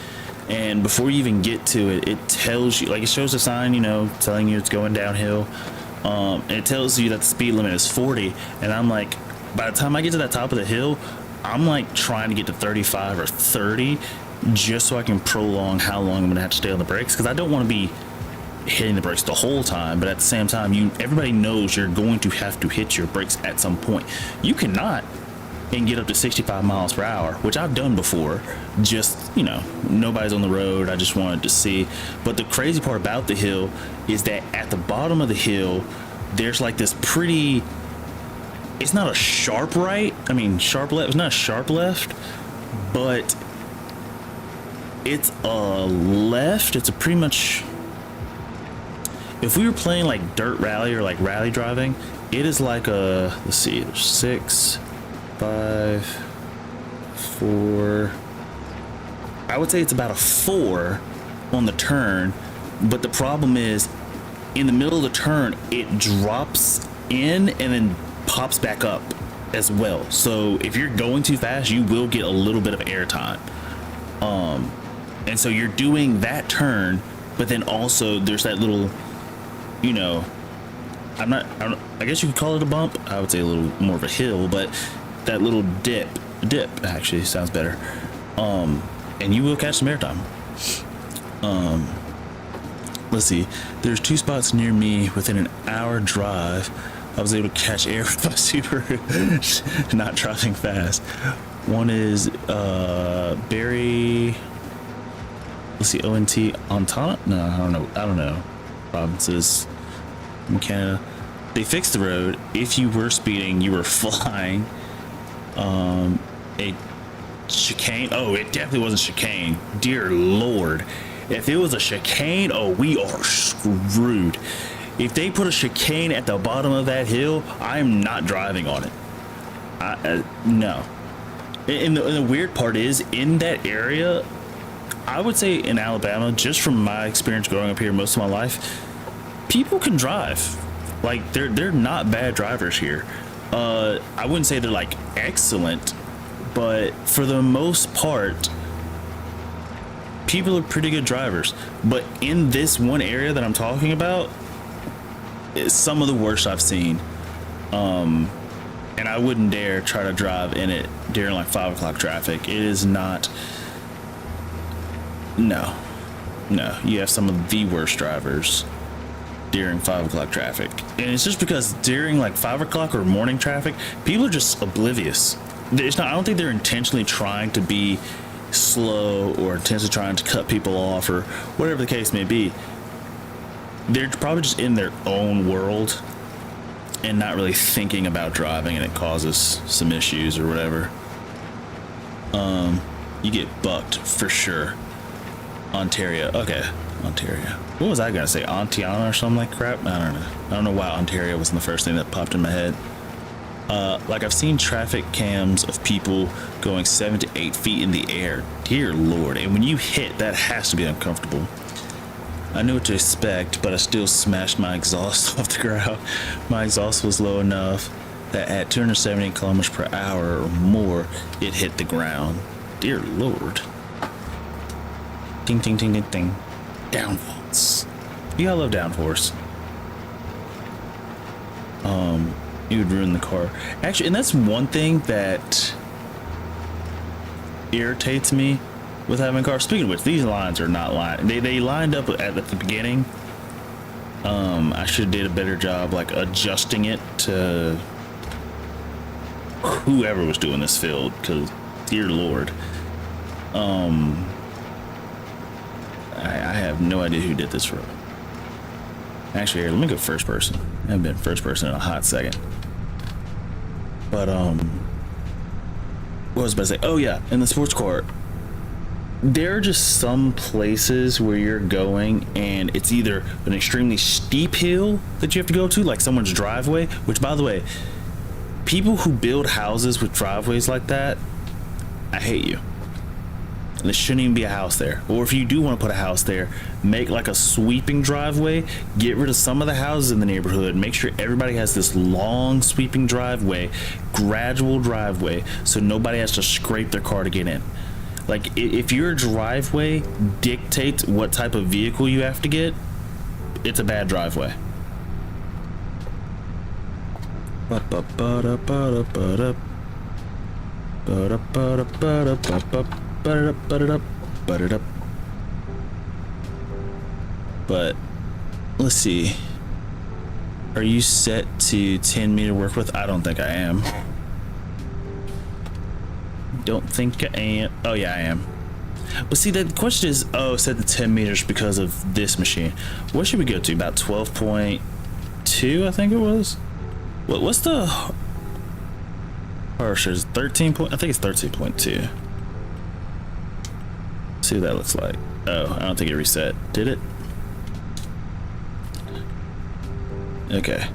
And before you even get to it, it tells you, like, it shows a sign, you know, telling you it's going downhill. And it tells you that the speed limit is 40. And I'm like, by the time I get to that top of the hill, I'm like trying to get to 35 or 30 just so I can prolong how long I'm gonna have to stay on the brakes, because I don't want to be hitting the brakes the whole time, but at the same time, everybody knows you're going to have to hit your brakes at some point. You cannot and get up to 65 miles per hour, which I've done before. Just, you know, nobody's on the road, I just wanted to see. But the crazy part about the hill is that at the bottom of the hill, there's like this pretty, it's not a sharp right, I mean sharp left, it's not a sharp left, but it's a left. It's a pretty much, if we were playing like dirt rally or like rally driving, it is like a, let's see, there's 6, 5, 4, I would say it's about a 4 on the turn. But the problem is, in the middle of the turn, it drops in and then pops back up as well. So if you're going too fast, you will get a little bit of air time. And so you're doing that turn, but then also there's that little, you know, I guess you could call it a bump. I would say a little more of a hill, but that little dip actually sounds better. And you will catch some air time. Let's see, there's 2 spots near me within an hour drive. I was able to catch air with my super not driving fast. One is Barry, let's see, ONT Ontana? No, I don't know. Provinces in Canada. They fixed the road. If you were speeding, you were flying. A chicane. Oh, it definitely wasn't chicane. Dear Lord. If it was a chicane, oh, we are screwed. If they put a chicane at the bottom of that hill, I am not driving on it. No. And the weird part is, in that area, I would say in Alabama, just from my experience growing up here most of my life, people can drive. Like, they're not bad drivers here. I wouldn't say they're like excellent, but for the most part, people are pretty good drivers. But in this one area that I'm talking about, it's some of the worst I've seen. And I wouldn't dare try to drive in it during like 5 o'clock traffic. It is not. No, you have some of the worst drivers during 5 o'clock traffic. And it's just because during like 5 o'clock or morning traffic, people are just oblivious. It's not, I don't think they're intentionally trying to be slow or intentionally trying to cut people off or whatever the case may be. They're probably just in their own world and not really thinking about driving, and it causes some issues or whatever. You get bucked for sure. Ontario. Okay, Ontario. What was I gonna say? Ontiana or something like crap? I don't know. I don't know why Ontario wasn't the first thing that popped in my head. Like, I've seen traffic cams of people going 7 to 8 feet in the air. Dear Lord. And when you hit, that has to be uncomfortable. I knew what to expect, but I still smashed my exhaust off the ground. My exhaust was low enough that at 270 kilometers per hour or more, it hit the ground. Dear Lord. Ding, ding, ding, ding, ding. Downforce. You gotta love downforce. You would ruin the car. Actually, and that's one thing that irritates me with having a car. Speaking of which, these lines are not lined. They lined up at the beginning. I should have did a better job like adjusting it to whoever was doing this field, because dear Lord. I have no idea who did this road. Actually, here, let me go first person. I haven't been first person in a hot second. But what was I about to say? Oh yeah, in the sports car, there are just some places where you're going and it's either an extremely steep hill that you have to go to, like someone's driveway, which, by the way, people who build houses with driveways like that, I hate you. there shouldn't even be a house there. Or if you do want to put a house there, make like a sweeping driveway, get rid of some of the houses in the neighborhood, make sure everybody has this long sweeping driveway, gradual driveway, so nobody has to scrape their car to get in. Like, if your driveway dictates what type of vehicle you have to get, it's a bad driveway. But let's see, are you set to 10 meter work with? I don't think I am. Don't think I am. Oh yeah, I am. But see, the question is, oh, set to 10 meters because of this machine. What should we go to? About 12.2, I think it was. What's the harsh? Is 13 point? I think it's 13.2. See what that looks like. Oh, I don't think it reset. Did it? Okay.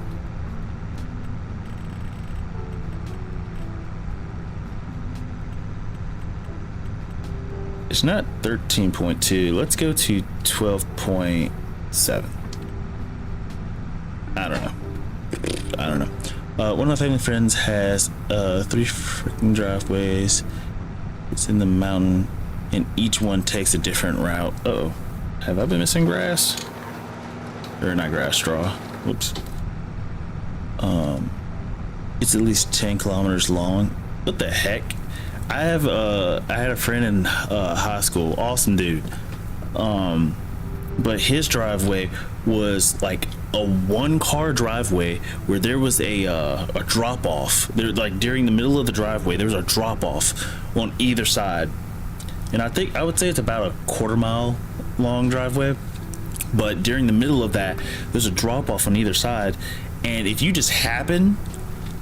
It's not 13.2. Let's go to 12.7. I don't know. One of my family friends has 3 freaking driveways. It's in the mountain, and each one takes a different route. Uh-oh. Have I been missing grass? Or not grass, straw. Whoops. It's at least 10 kilometers long. What the heck? I had a friend in high school, awesome dude. But his driveway was like a 1-car driveway where there was a drop off. There, like during the middle of the driveway, there was a drop off on either side, and I would say it's about a 1/4 mile long driveway. But during the middle of that, there's a drop off on either side, and if you just happen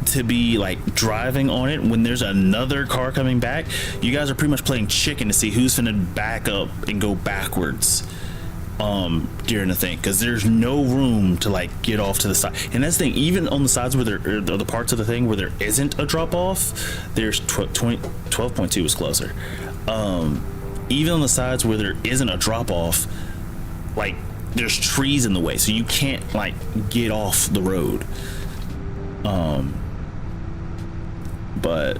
to be like driving on it when there's another car coming back, you guys are pretty much playing chicken to see who's gonna back up and go backwards during the thing, because there's no room to like get off to the side. And that's the thing, even on the sides where there are the parts of the thing where there isn't a drop off, there's 12.2 was closer. Even on the sides where there isn't a drop off, like there's trees in the way, so you can't like get off the road. But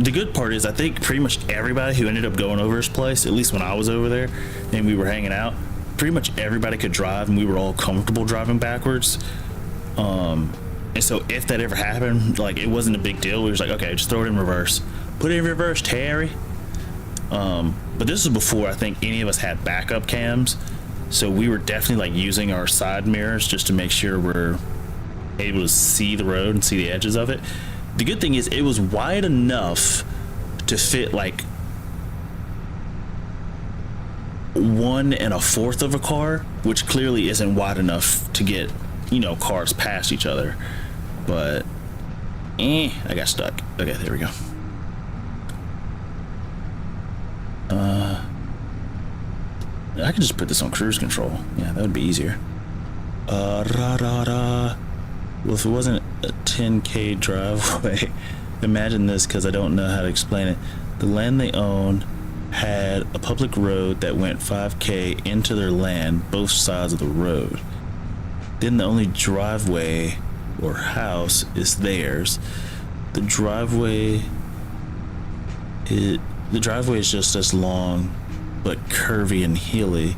the good part is, I think pretty much everybody who ended up going over his place, at least when I was over there and we were hanging out, pretty much everybody could drive, and we were all comfortable driving backwards. And so if that ever happened, like, it wasn't a big deal. We were just like, okay, just throw it in reverse. Put it in reverse, Terry. But this was before I think any of us had backup cams, so we were definitely like using our side mirrors just to make sure we're able to see the road and see the edges of it. The good thing is it was wide enough to fit like 1 1/4 of a car, which clearly isn't wide enough to get, you know, cars past each other. But I got stuck. Okay, there we go. I could just put this on cruise control. Yeah, that would be easier. Well, if it wasn't a 10K driveway, imagine this, because I don't know how to explain it. The land they own had a public road that went 5K into their land, both sides of the road. Then the only driveway or house is theirs. The driveway is just as long, but curvy and hilly,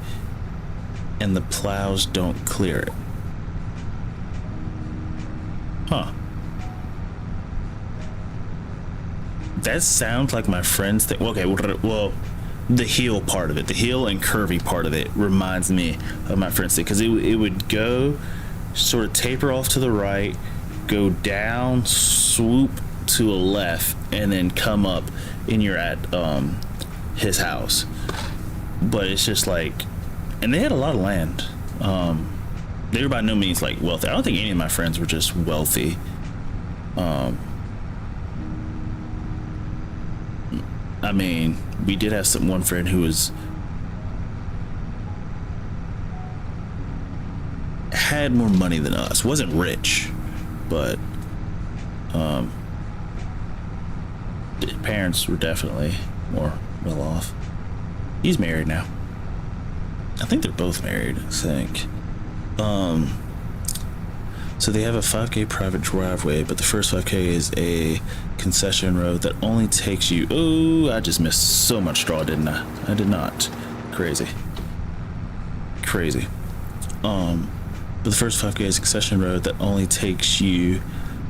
and the plows don't clear it. Huh. That sounds like my friend's thing. Okay, well, the hill part of it, the hill and curvy part of it reminds me of my friend's thing, because it would go sort of taper off to the right, go down, swoop to a left, and then come up, and you're at his house. But it's just like, and they had a lot of land. They were by no means like wealthy. I don't think any of my friends were just wealthy. I mean, we did have one friend who had more money than us. Wasn't rich, but his parents were definitely more well off. He's married now. I think they're both married, I think. So they have a 5K private driveway, but the first 5K is a concession road that only takes you... Oh, I just missed so much straw, didn't I? I did not. Crazy. But the first 5K is a concession road that only takes you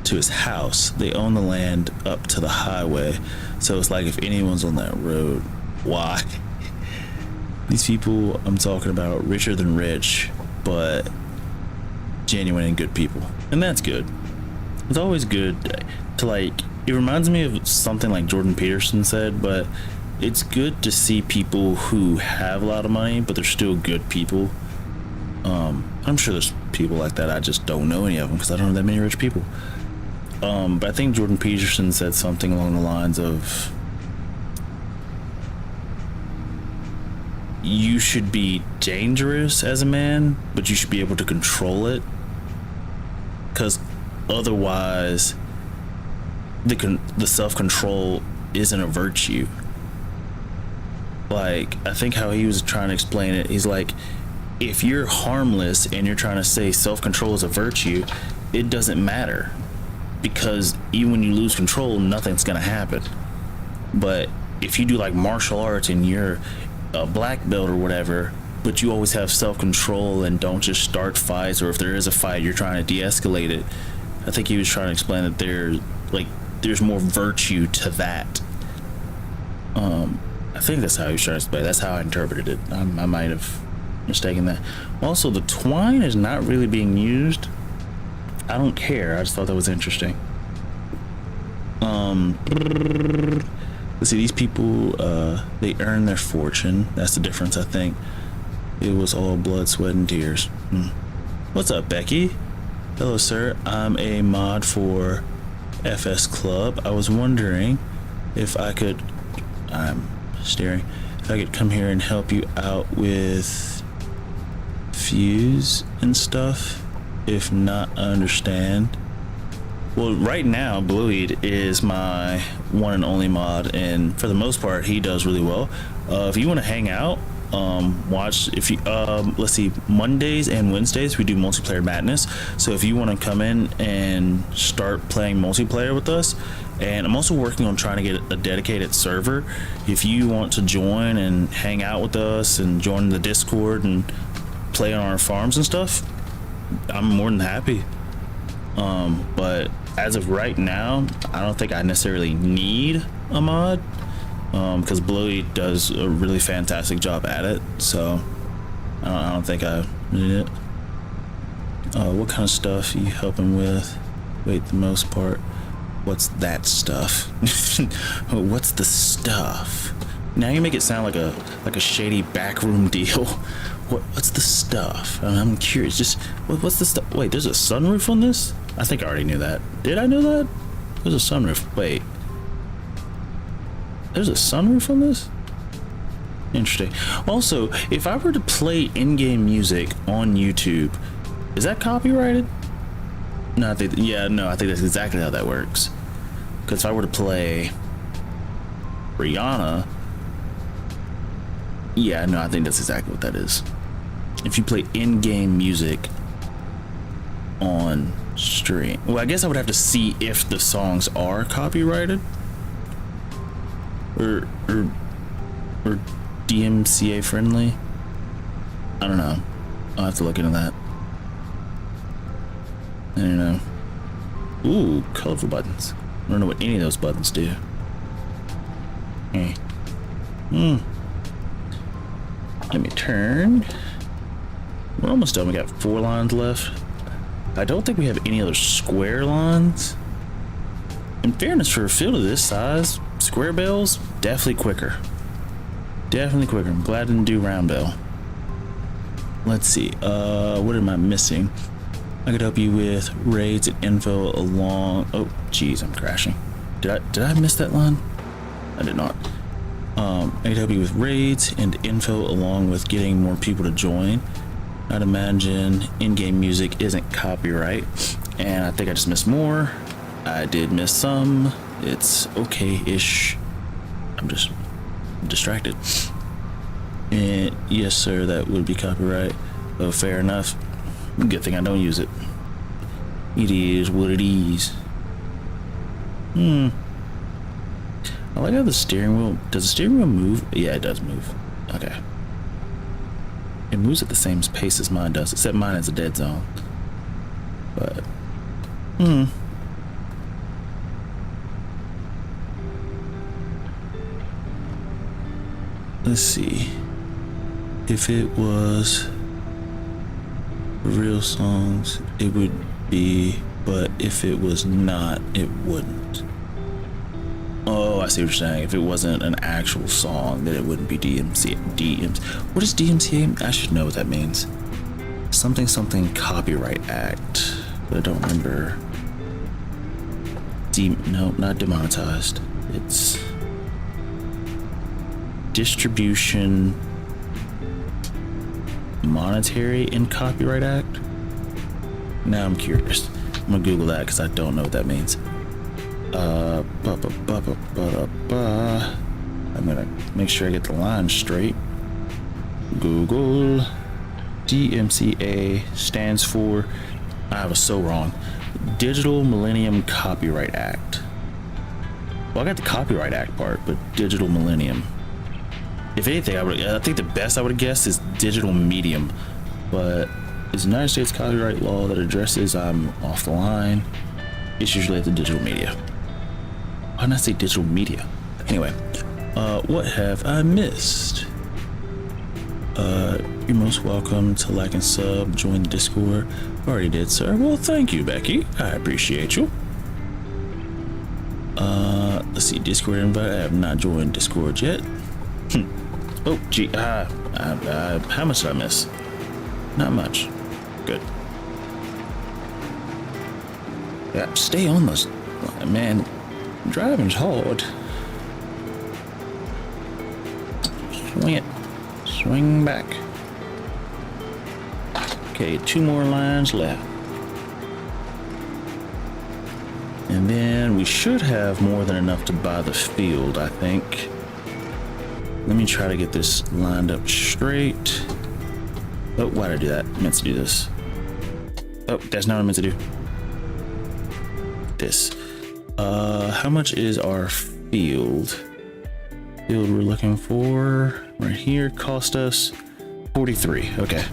to his house. They own the land up to the highway, so it's like if anyone's on that road, why? These people I'm talking about, richer than rich, but genuine and good people, and that's good. It's always good to, like, it reminds me of something like Jordan Peterson said, but it's good to see people who have a lot of money but they're still good people. I'm sure there's people like that, I just don't know any of them because I don't know that many rich people. But I think Jordan Peterson said something along the lines of, you should be dangerous as a man, but you should be able to control it, because otherwise the self-control isn't a virtue. Like, I think how he was trying to explain it, he's like, if you're harmless and you're trying to say self-control is a virtue, it doesn't matter, because even when you lose control, nothing's gonna happen. But if you do like martial arts and you're a black belt or whatever, but you always have self-control and don't just start fights, or if there is a fight you're trying to de-escalate it, I think he was trying to explain that there's more virtue to that. I think that's how he was trying to explain it. That's how I interpreted it. I might have mistaken that. Also, the twine is not really being used. I don't care, I just thought that was interesting. Let's see, these people, they earn their fortune. That's the difference, I think. It was all blood, sweat, and tears. What's up, Becky? Hello, sir. I'm a mod for FS Club. I was wondering if I could... I'm staring. If I could come here and help you out with fuse and stuff. If not, I understand. Well, right now, Blueweed is my one and only mod, and for the most part, he does really well. If you want to hang out, watch, if you let's see, Mondays and Wednesdays we do multiplayer madness. So if you want to come in and start playing multiplayer with us, and I'm also working on trying to get a dedicated server. If you want to join and hang out with us and join the Discord and play on our farms and stuff, I'm more than happy. But as of right now, I don't think I necessarily need a mod, because Bluey does a really fantastic job at it, so I don't think I need it. What kind of stuff are you helping with? Wait, the most part. What's that stuff? What's the stuff? Now you make it sound like a shady backroom deal. What's the stuff? I'm curious. Just what's the stuff? Wait, there's a sunroof on this? I think I already knew that. Did I know that? There's a sunroof. Wait. There's a sunroof on this? Interesting. Also, if I were to play in-game music on YouTube, is that copyrighted? No, I think that's exactly how that works. Because if I were to play Rihanna, yeah, no, I think that's exactly what that is. If you play in-game music on stream, well, I guess I would have to see if the songs are copyrighted or DMCA friendly. I don't know. I'll have to look into that. I don't know. Ooh, colorful buttons. I don't know what any of those buttons do. Let me turn. We're almost done. We got 4 lines left. I don't think we have any other square lines. In fairness, for a field of this size, square bales, definitely quicker. Definitely quicker. I'm glad I didn't do round bale. Let's see. What am I missing? I could help you with raids and info along... Oh, geez, I'm crashing. Did I miss that line? I did not. I could help you with raids and info along with getting more people to join. I'd imagine in-game music isn't copyright. And I think I just missed more. I did miss some. It's okay-ish. I'm just distracted. And yes, sir, that would be copyright. Oh, fair enough. Good thing I don't use it. It is what it is. I like how the steering wheel... Does the steering wheel move? Yeah, it does move. Okay. It moves at the same pace as mine does, except mine is a dead zone. But... Let's see. If it was real songs, it would be, but if it was not, it wouldn't. Oh, I see what you're saying. If it wasn't an actual song, then it wouldn't be DMCA. What is DMCA? I should know what that means. Something Copyright Act, but I don't remember. No, not demonetized. It's Distribution Monetary and Copyright Act. Now I'm curious. I'm gonna Google that because I don't know what that means. I'm gonna make sure I get the line straight. Google. DMCA stands for, I was so wrong, Digital Millennium Copyright Act. Well, I got the Copyright Act part, but Digital Millennium. If anything, I think the best I would have guessed is digital medium, but it's the United States copyright law that addresses, I'm off the line, issues related to digital media. Why didn't I say digital media? Anyway, what have I missed? You're most welcome to like and sub, join the Discord. Already did, sir. Well, thank you, Becky. I appreciate you. Let's see, Discord invite. I have not joined Discord yet. Oh, gee, how much did I miss? Not much. Good. Yeah, stay on those. Man, driving's hard. Swing it. Swing back. Okay, 2 more lines left. And then we should have more than enough to buy the field, I think. Let me try to get this lined up straight. Oh, why did I do that? I meant to do this. Oh, that's not what I meant to do. This. How much is our field? Field we're looking for right here cost us 43. Okay.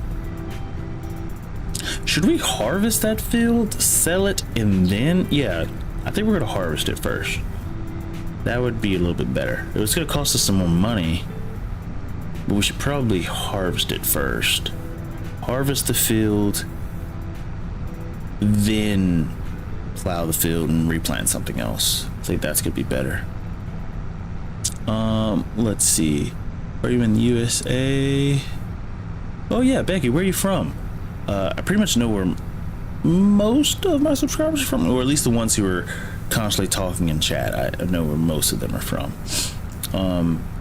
Should we harvest that field, sell it, and then, yeah, I think we're gonna harvest it first. That would be a little bit better. It was gonna cost us some more money, but we should probably harvest it first. Harvest the field, then plow the field and replant something else. I think that's gonna be better. Let's see. Are you in the USA? Oh yeah, Becky, where are you from? I pretty much know where most of my subscribers are from, or at least the ones who are constantly talking in chat. I know where most of them are from.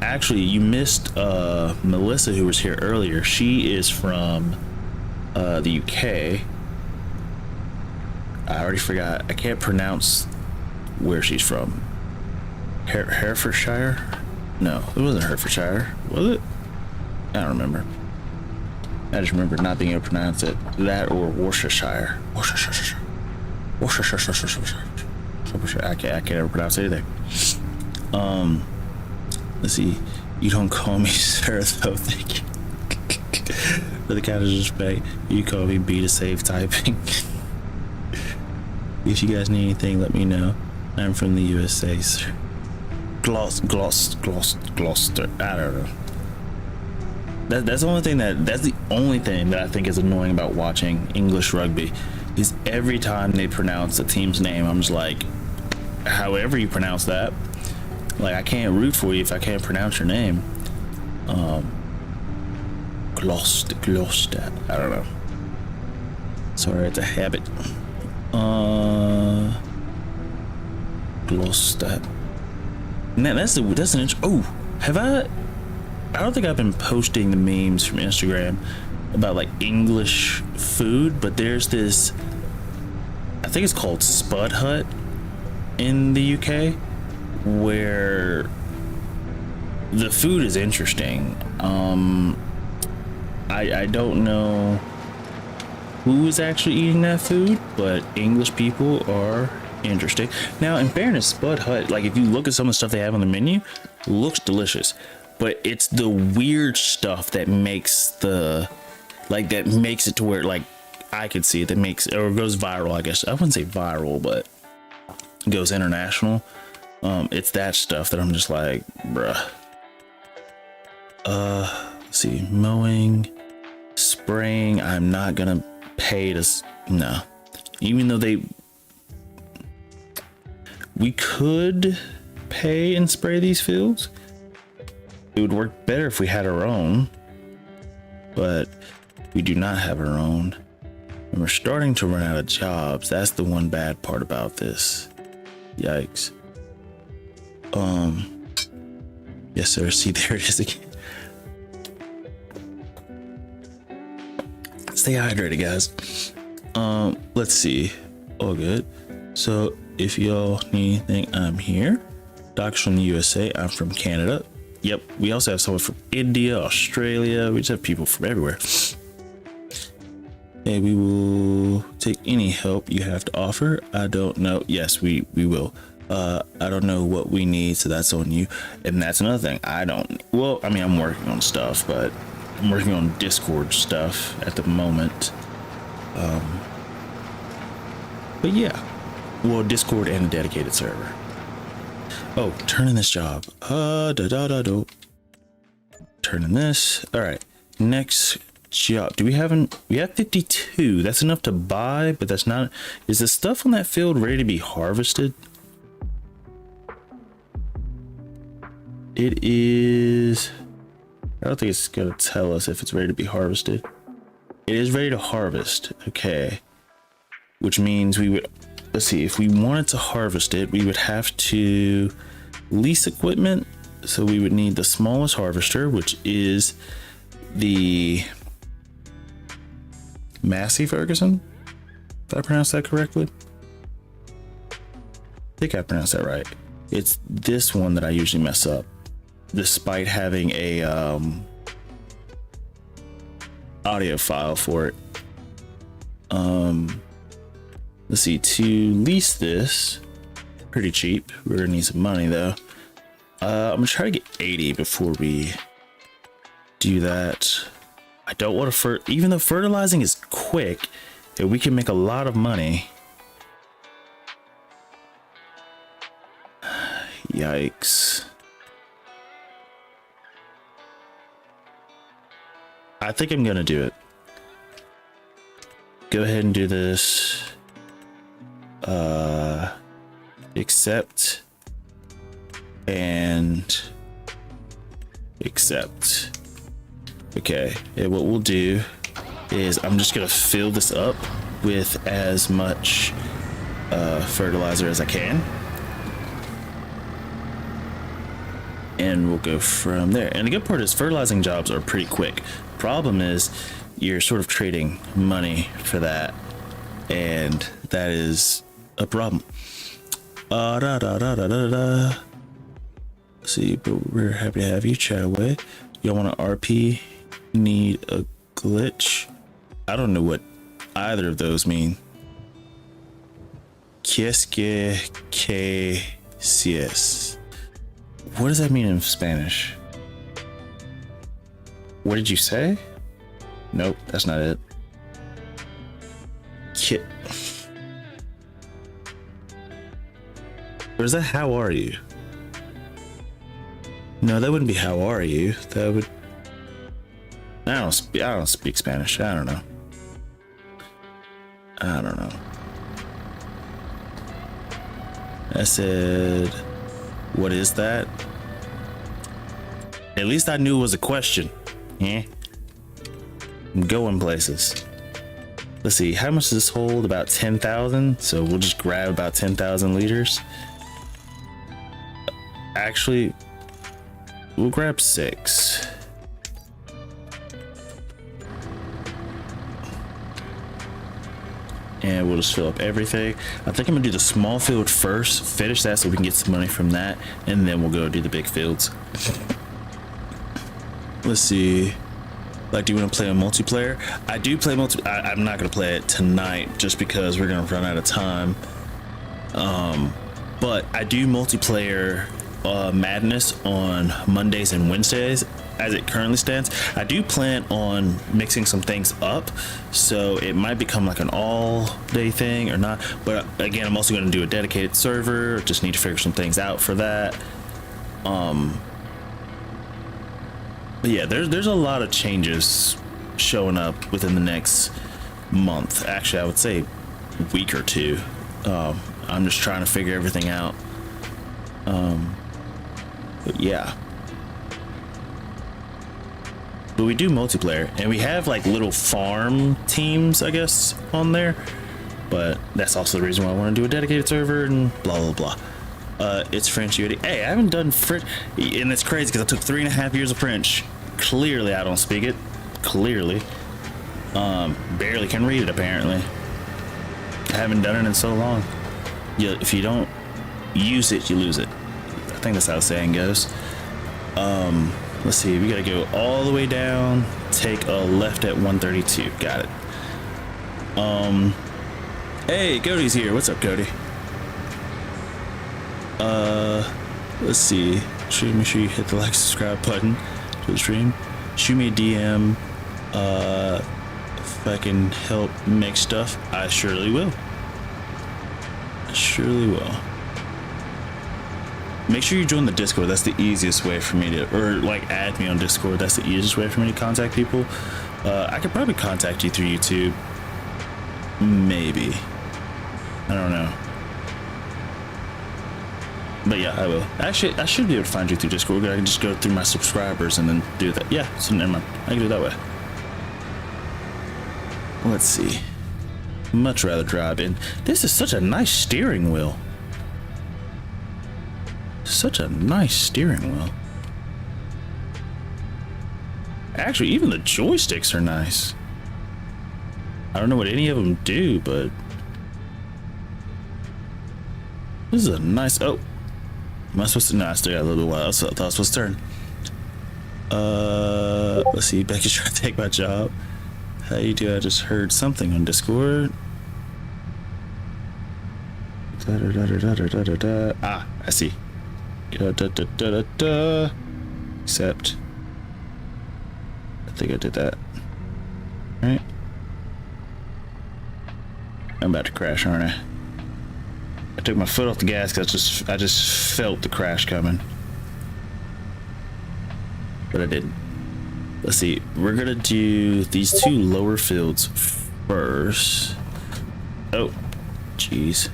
Actually, you missed Melissa, who was here earlier. She is from the UK. I already forgot. I can't pronounce where she's from. Herefordshire? No, it wasn't Herefordshire, was it? I don't remember. I just remember not being able to pronounce it. That or Worcestershire. Worcestershire. I can't ever pronounce anything. Let's see. You don't call me sir, though. Thank you. For the kind of respect, you call me B to save typing. If you guys need anything, let me know. I'm from the USA, sir. Gloucester. I don't know. That's the only thing that's the only thing that I think is annoying about watching English rugby, is every time they pronounce a team's name, I'm just like, however you pronounce that, like, I can't root for you if I can't pronounce your name. Gloucester. I don't know. Sorry, it's a habit. Gloucester. Man, that's an oh, have I don't think I've been posting the memes from Instagram about like English food, but there's this, I think it's called Spud Hut in the UK, where the food is interesting. I don't know who is actually eating that food, but English people are interesting. Now, in fairness, Spud Hut, like if you look at some of the stuff they have on the menu, looks delicious, but it's the weird stuff that makes that makes it to where, like, I could see it, that makes, or goes viral, I guess. I wouldn't say viral, but goes international. It's that stuff that I'm just like, bruh. Let's see, mowing, spraying. I'm not gonna pay to, no. Even though we could pay and spray these fields. It would work better if we had our own, but we do not have our own. And we're starting to run out of jobs. That's the one bad part about this. Yikes. Yes, sir. See, there it is again. Stay hydrated, guys. Let's see. All good. So if y'all need anything, I'm here. Doc's from the USA. I'm from Canada. Yep. We also have someone from India, Australia. We just have people from everywhere. Hey, we will take any help you have to offer. I don't know. Yes, we will. I don't know what we need, so that's on you. And that's another thing. Well, I mean, I'm working on stuff, but I'm working on Discord stuff at the moment. But yeah. Well, Discord and a dedicated server. Oh, turning this job. Turning this. All right. Next job. We have 52. That's enough to buy, but that's not. Is the stuff on that field ready to be harvested? It is. I don't think it's gonna tell us if it's ready to be harvested. It is ready to harvest. Okay. Which means we would, let's see, if we wanted to harvest it, we would have to lease equipment. So we would need the smallest harvester, which is the Massey Ferguson. Did I pronounce that correctly? I think I pronounced that right. It's this one that I usually mess up, despite having a audio file for it. Let's see, to lease this, pretty cheap. We're gonna need some money though. I'm gonna try to get 80 before we do that. I don't want to, even though fertilizing is quick, we can make a lot of money. Yikes. I think I'm gonna do it. Go ahead and do this. Accept and accept. Okay, and what we'll do is I'm just gonna fill this up with as much fertilizer as I can, and we'll go from there. And the good part is fertilizing jobs are pretty quick. Problem is you're sort of trading money for that, and that is a problem. Let's see, but we're happy to have you. Chat away. Y'all want to RP? Need a glitch? I don't know what either of those mean. Qu'est-ce que c'est? What does that mean in Spanish? What did you say? Nope, that's not it. Or is that how are you? No, that wouldn't be how are you. That would. I don't speak Spanish. I don't know. I said, what is that? At least I knew it was a question. Yeah. I'm going places. Let's see, how much does this hold? About 10,000. So we'll just grab about 10,000 liters. Actually, we'll grab 6. And we'll just fill up everything. I think I'm gonna do the small field first, finish that so we can get some money from that, and then we'll go do the big fields. Let's see. Like, do you want to play a multiplayer? I do play I'm not gonna play it tonight just because we're gonna run out of time. But I do multiplayer Madness on Mondays and Wednesdays as it currently stands. I do plan on mixing some things up, so it might become like an all-day thing or not. But again, I'm also going to do a dedicated server. Just need to figure some things out for that. But yeah, there's a lot of changes showing up within the next month. Actually, I would say week or two. I'm just trying to figure everything out. But yeah. But we do multiplayer, and we have like little farm teams, I guess, on there. But that's also the reason why I want to do a dedicated server and blah blah blah. It's French UAD. Hey, I haven't done French, and it's crazy because I took 3.5 years of French. Clearly, I don't speak it. Clearly, barely can read it. Apparently, I haven't done it in so long. If you don't use it, you lose it. I think that's how the saying goes. Let's see, we gotta go all the way down, take a left at 132. Got it. Hey, Cody's here. What's up, Cody? Let's see. Make sure you hit the like, subscribe button to the stream. Shoot me a DM. If I can help make stuff, I surely will. I surely will. Make sure you join the Discord. That's the easiest way for me to, or like add me on Discord. That's the easiest way for me to contact people. I could probably contact you through YouTube. Maybe. I don't know. But yeah, I will. Actually, I should be able to find you through Discord. I can just go through my subscribers and then do that. Yeah, so never mind. I can do it that way. Let's see. Much rather drive in. This is such a nice steering wheel. Such a nice steering wheel. Actually, even the joysticks are nice. I don't know what any of them do, but this is a nice. Oh, am I supposed to? No, I still got a little while. I thought I was supposed to turn. Let's see. Becky's trying to take my job. How you do? I just heard something on Discord. Ah, I see. Except I think I did that right. I'm about to crash, aren't I? I took my foot off the gas because I just felt the crash coming, but I didn't. Let's see, we're gonna do these two lower fields first. Oh jeez.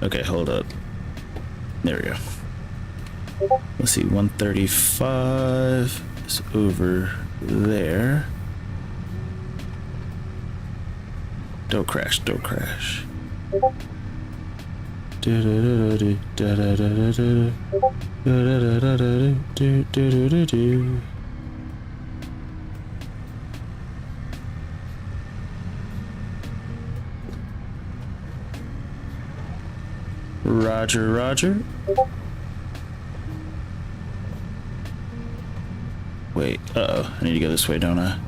Okay, hold up. There we go. Let's see, 135 is over there. Don't crash, don't crash. Roger, roger. Wait, uh-oh, I need to go this way, don't I?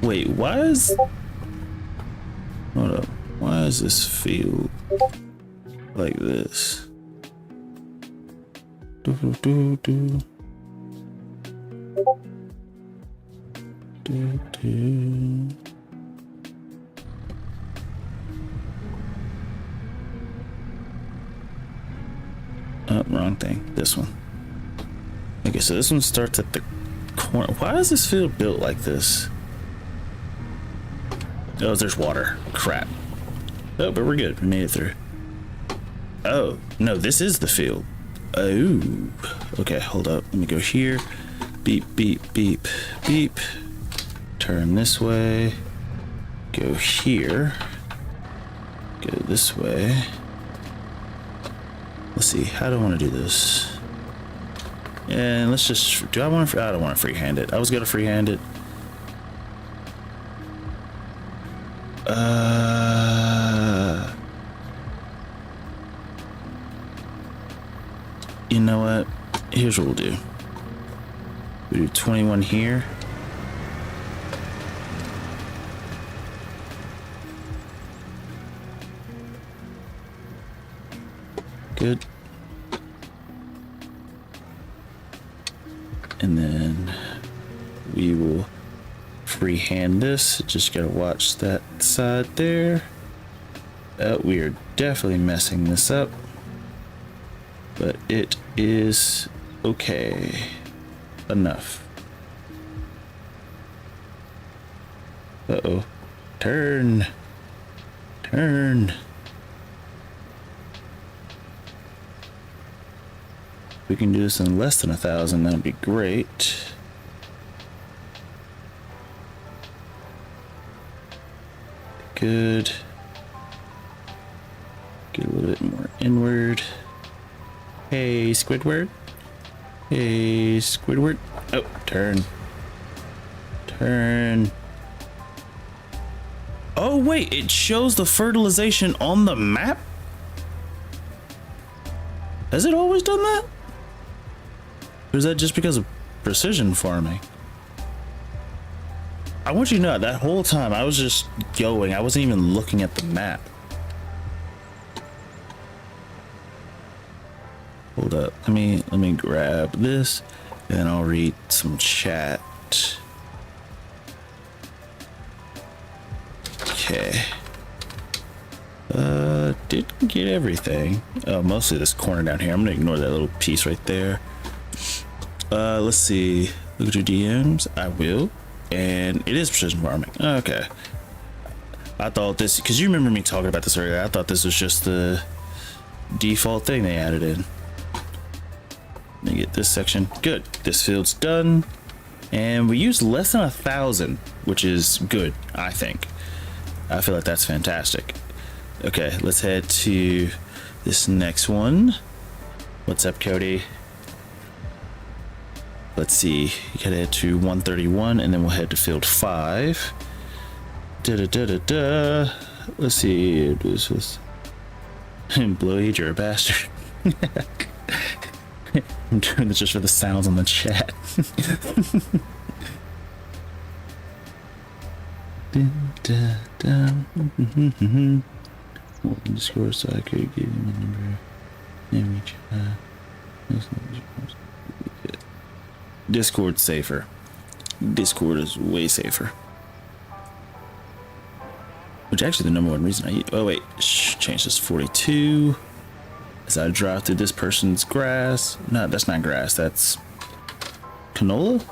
Wait, why is... Hold up, why is this field like this? Oh, wrong thing. This one. Okay, so this one starts at the corner. Why is this field built like this? Oh, there's water. Crap. Oh, but we're good. We made it through. Oh, no, this is the field. Oh. Okay, hold up. Let me go here. Beep, beep, beep, beep. Turn this way. Go here. Go this way. Let's see, how do I want to do this? And let's just, I don't want to freehand it. I was going to freehand it. you know what? Here's what we'll do. We do 21 here. Good. And then we will freehand this. Just gotta watch that side there. We are definitely messing this up, but it is okay. Enough. Uh-oh. Turn. Turn. We can do this in less than 1,000. That would be great. Good. Get a little bit more inward. Hey, Squidward. Hey, Squidward. Oh, turn. Turn. Oh, wait, it shows the fertilization on the map? Has it always done that? Or is that just because of precision farming? I want you to know that whole time I was just going. I wasn't even looking at the map. Hold up. Let me grab this and I'll read some chat. Okay. Didn't get everything. Mostly this corner down here. I'm gonna ignore that little piece right there. Let's see. Look at your DMs. I will. And it is precision farming. Okay. I thought this, because you remember me talking about this earlier. I thought this was just the default thing they added in. Let me get this section. Good. This field's done. And we used less than 1,000, which is good, I think. I feel like that's fantastic. Okay, let's head to this next one. What's up, Cody? Let's see. You gotta head to 131, and then we'll head to field 5. Let's see. It was Blowy, you're a bastard. I'm doing this just for the sounds on the chat. Discord, so I could give you my number. Discord's safer. Discord is way safer. Which actually the number one reason I use. Oh wait, change this to 42. As I drive through this person's grass. No, that's not grass. That's canola.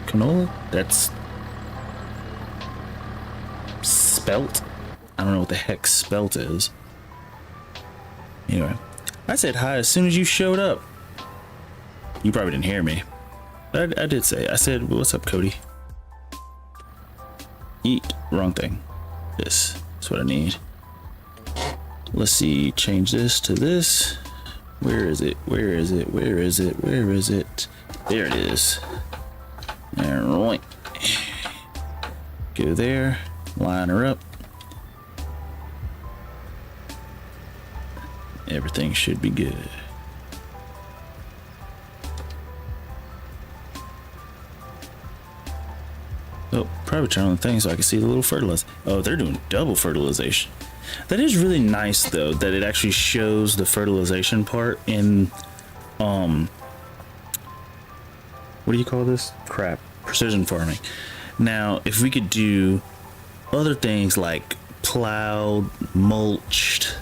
Canola. That's spelt. I don't know what the heck spelt is. Anyway, I said hi as soon as you showed up. You probably didn't hear me. But I did say. I said, "What's up, Cody?" Eat. Wrong thing. This is what I need. Let's see. Change this to this. Where is it? Where is it? Where is it? Where is it? There it is. All right. Go there. Line her up. Everything should be good. Oh, probably turn on the thing so I can see the little fertilizer. Oh, they're doing double fertilization. That is really nice though, that it actually shows the fertilization part in what do you call this? Crap. Precision farming. Now, if we could do other things like plowed, mulched,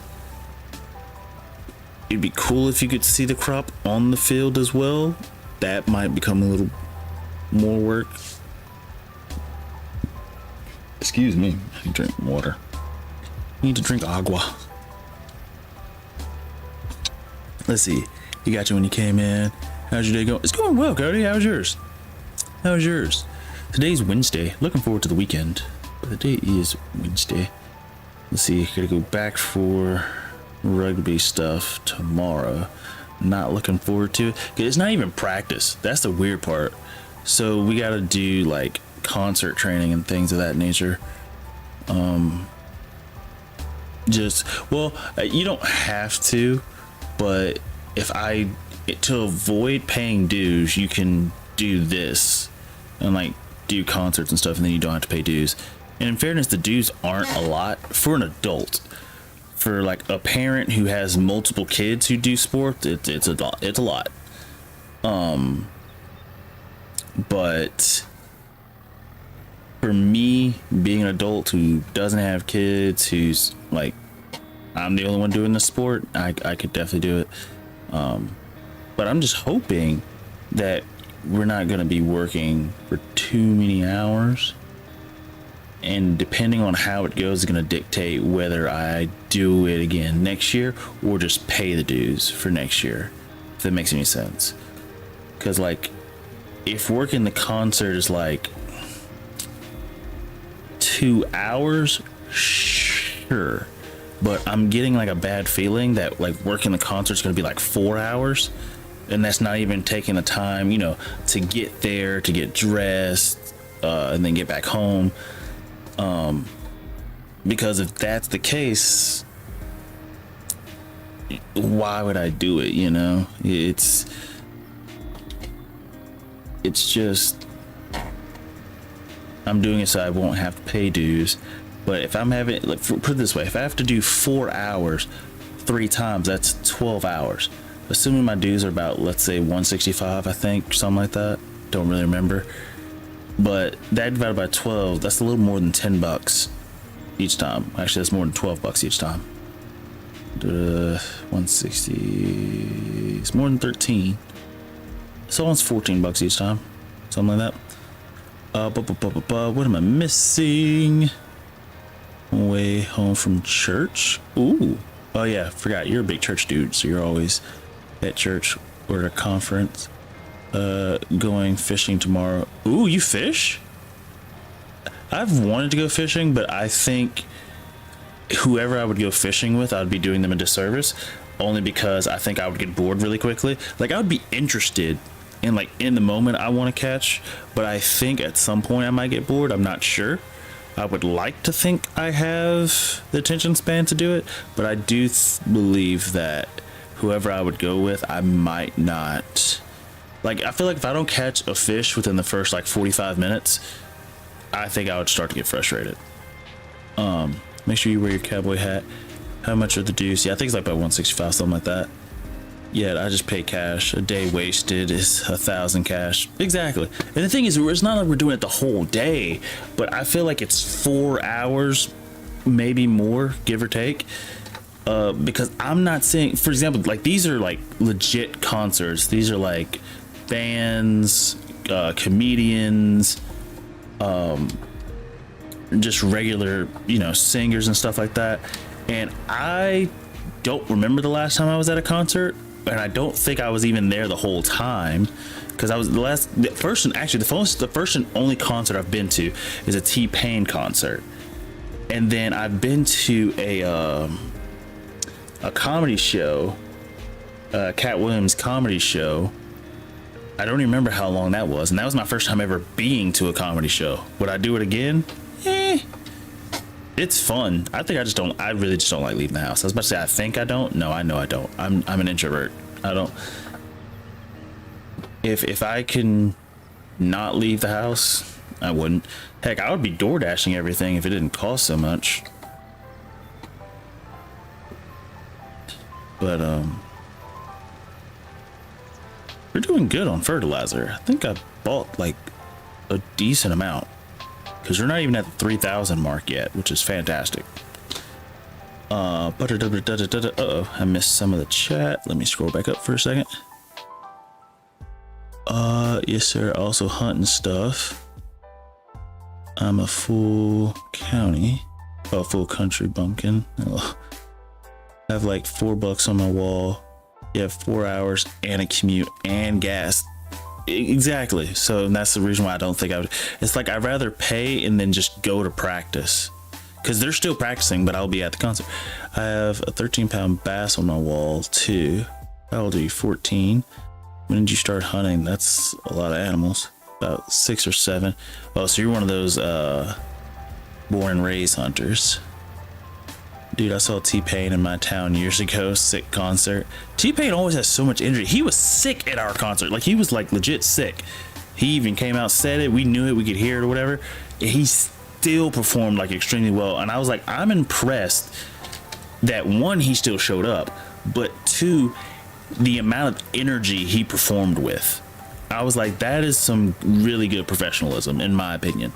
it'd be cool if you could see the crop on the field as well. That might become a little more work. Excuse me, I need to drink water. I need to drink agua. Let's see. You got you when you came in. How's your day going? It's going well, Cody. How's yours? How's yours? Today's Wednesday. Looking forward to the weekend. But the day is Wednesday. Let's see. Gotta go back for rugby stuff tomorrow. Not looking forward to it. It's not even practice. That's the weird part. So we gotta do like concert training and things of that nature. You don't have to, but to avoid paying dues, you can do this and like do concerts and stuff, and then you don't have to pay dues. And in fairness, the dues aren't a lot for an adult. For like a parent who has multiple kids who do sports, it's a lot. But for me, being an adult who doesn't have kids, who's like, I'm the only one doing the sport, I could definitely do it. But I'm just hoping that we're not going to be working for too many hours. And depending on how it goes is going to dictate whether I do it again next year or just pay the dues for next year, if that makes any sense. Because like, if working the concert is like 2 hours, sure, but I'm getting like a bad feeling that like working the concert is going to be like 4 hours, and that's not even taking the time, you know, to get there, to get dressed, and then get back home. Because if that's the case, why would I do it? You know, it's just, I'm doing it so I won't have to pay dues. But if I'm having, like, put it this way, if I have to do 4 hours 3 times, that's 12 hours. Assuming my dues are about, let's say 165, I think, something like that. Don't really remember. But that divided by 12, that's a little more than $10 each time. Actually, that's more than $12 each time. 160, it's more than 13. So it's $14 each time, something like that. What am I missing? Way home from church. Ooh, oh yeah, forgot you're a big church dude, so you're always at church or at a conference. Going fishing tomorrow. Ooh, you fish? I've wanted to go fishing, but I think whoever I would go fishing with, I'd be doing them a disservice, only because I think I would get bored really quickly. Like, I would be interested in, like, in the moment I want to catch, but I think at some point I might get bored. I'm not sure. I would like to think I have the attention span to do it, but I do believe that whoever I would go with, I might not. Like, I feel like if I don't catch a fish within the first like 45 minutes, I think I would start to get frustrated. Make sure you wear your cowboy hat. How much are the dues? Yeah, I think it's like about 165, something like that. Yeah, I just pay cash. A day wasted is 1,000 cash. Exactly. And the thing is, it's not like we're doing it the whole day, but I feel like it's 4 hours, maybe more, give or take. Because I'm not saying, for example, like, these are like legit concerts. These are like bands, comedians, just regular, you know, singers and stuff like that. And I don't remember the last time I was at a concert, and I don't think I was even there the whole time, because I was the first and only concert I've been to is a T-Pain concert. And then I've been to a comedy show, Cat Williams comedy show. I don't remember how long that was, and that was my first time ever being to a comedy show. Would I do it again? It's fun. I really just don't like leaving the house. I was about to say I think I don't. No, I know I don't. I'm an introvert. I don't. If I can not leave the house, I wouldn't. Heck, I would be door dashing everything if it didn't cost so much. But we're doing good on fertilizer. I think I bought like a decent amount, because we're not even at the 3,000 mark yet, which is fantastic. Uh-oh, I missed some of the chat. Let me scroll back up for a second. Yes sir, also hunting stuff. I'm a full country bumpkin. I have like $4 on my wall. You have 4 hours and a commute and gas. Exactly. So that's the reason why I don't think I would. It's like, I'd rather pay and then just go to practice, because they're still practicing, but I'll be at the concert. I have a 13-pound bass on my wall too. How old are you? 14. When did you start hunting? That's a lot of animals. About 6 or 7. Oh, so you're one of those born and raised hunters. Dude, I saw T-Pain in my town years ago, sick concert. T-Pain always has so much energy. He was sick at our concert. Like, he was like legit sick. He even came out, said it. We knew it, we could hear it or whatever. And he still performed like extremely well. And I was like, I'm impressed that one, he still showed up, but two, the amount of energy he performed with. I was like, that is some really good professionalism, in my opinion.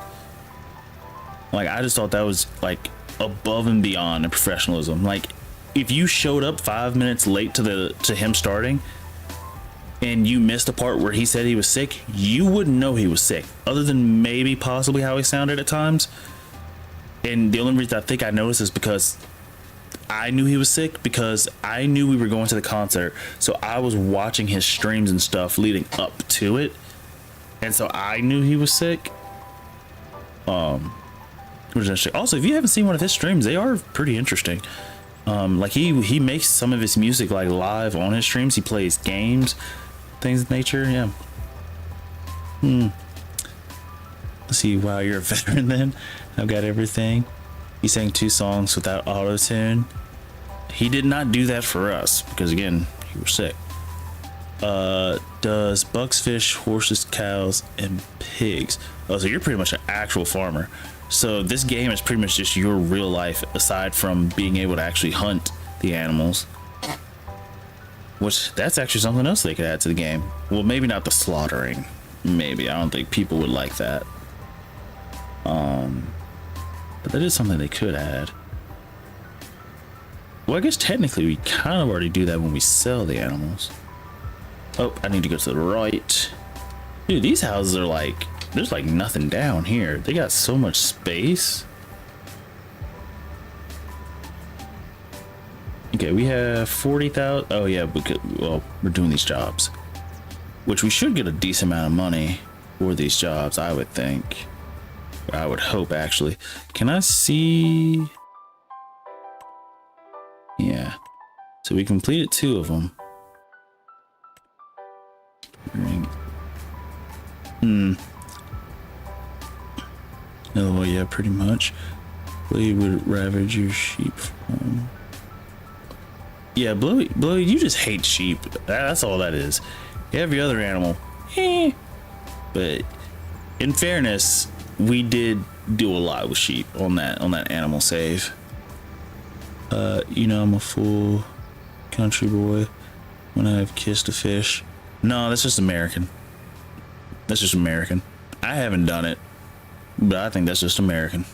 Like, I just thought that was like above and beyond in professionalism. Like, if you showed up 5 minutes late to him starting and you missed the part where he said he was sick, you wouldn't know he was sick, other than maybe possibly how he sounded at times. And the only reason I think I noticed is because I knew he was sick, because I knew we were going to the concert, so I was watching his streams and stuff leading up to it, and so I knew he was sick. Which is interesting. Also, if you haven't seen one of his streams, they are pretty interesting. Like he makes some of his music like live on his streams. He plays games, things of nature. Yeah. Let's see. Wow, you're a veteran then. I've got everything. He sang 2 songs without auto-tune. He did not do that for us because, again, he was sick. Does bucks, fish, horses, cows, and pigs? Oh, so you're pretty much an actual farmer. So this game is pretty much just your real life, aside from being able to actually hunt the animals. Which, that's actually something else they could add to the game. Well, maybe not the slaughtering. Maybe. I don't think people would like that. But that is something they could add. Well, I guess technically we kind of already do that when we sell the animals. Oh, I need to go to the right. Dude, these houses are like, there's like nothing down here. They got so much space. Okay, we have 40,000. Oh yeah, well, we're doing these jobs, which we should get a decent amount of money for these jobs, I would think. I would hope, actually. Can I see? Yeah. So we completed 2 of them. Oh, well, yeah, pretty much. Blade would ravage your sheep farm. Yeah, Blowy, you just hate sheep. That's all that is. Every other animal, but in fairness, we did do a lot with sheep on that animal save. You know, I'm a full country boy when I've kissed a fish. No, that's just American. That's just American. I haven't done it, but I think that's just American.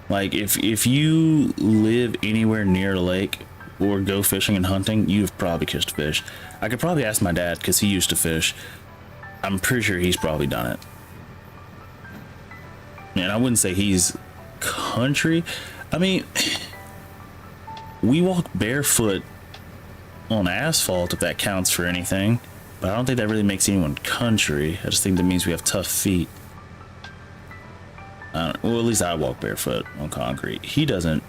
Like, if you live anywhere near a lake or go fishing and hunting, you've probably kissed a fish. I could probably ask my dad because he used to fish. I'm pretty sure he's probably done it. And I wouldn't say he's country. I mean, we walk barefoot on asphalt, if that counts for anything. But I don't think that really makes anyone country. I just think that means we have tough feet. Well, at least I walk barefoot on concrete. He doesn't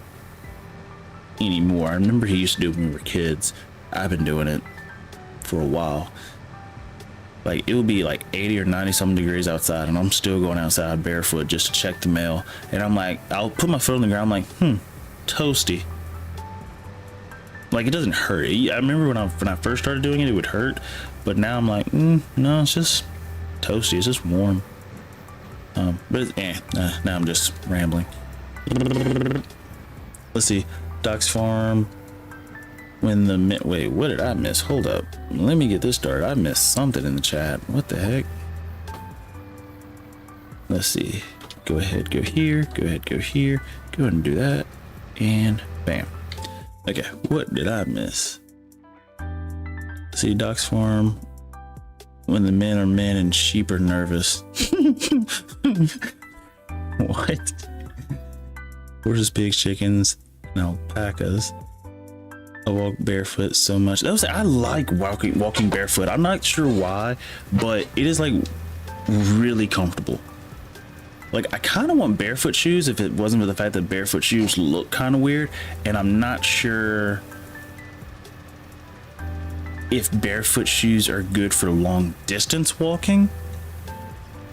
anymore. I remember he used to do it when we were kids. I've been doing it for a while. Like, it would be like 80 or 90 something degrees outside, and I'm still going outside barefoot just to check the mail. And I'm like, I'll put my foot on the ground. I'm like, toasty. Like, it doesn't hurt. I remember when I first started doing it, it would hurt. But now I'm like, no, it's just toasty. It's just warm. But now I'm just rambling. Let's see. Doc's farm. When the wait, what did I miss? Hold up. Let me get this started. I missed something in the chat. What the heck? Let's see. Go ahead, go here. Go ahead, go here. Go ahead and do that. And bam. Okay, what did I miss? See, Doc's farm. When the men are men and sheep are nervous. What? Horses, pigs, chickens, and alpacas. I walk barefoot so much. I like walking barefoot. I'm not sure why, but it is like really comfortable. Like, I kind of want barefoot shoes if it wasn't for the fact that barefoot shoes look kind of weird, and I'm not sure if barefoot shoes are good for long distance walking.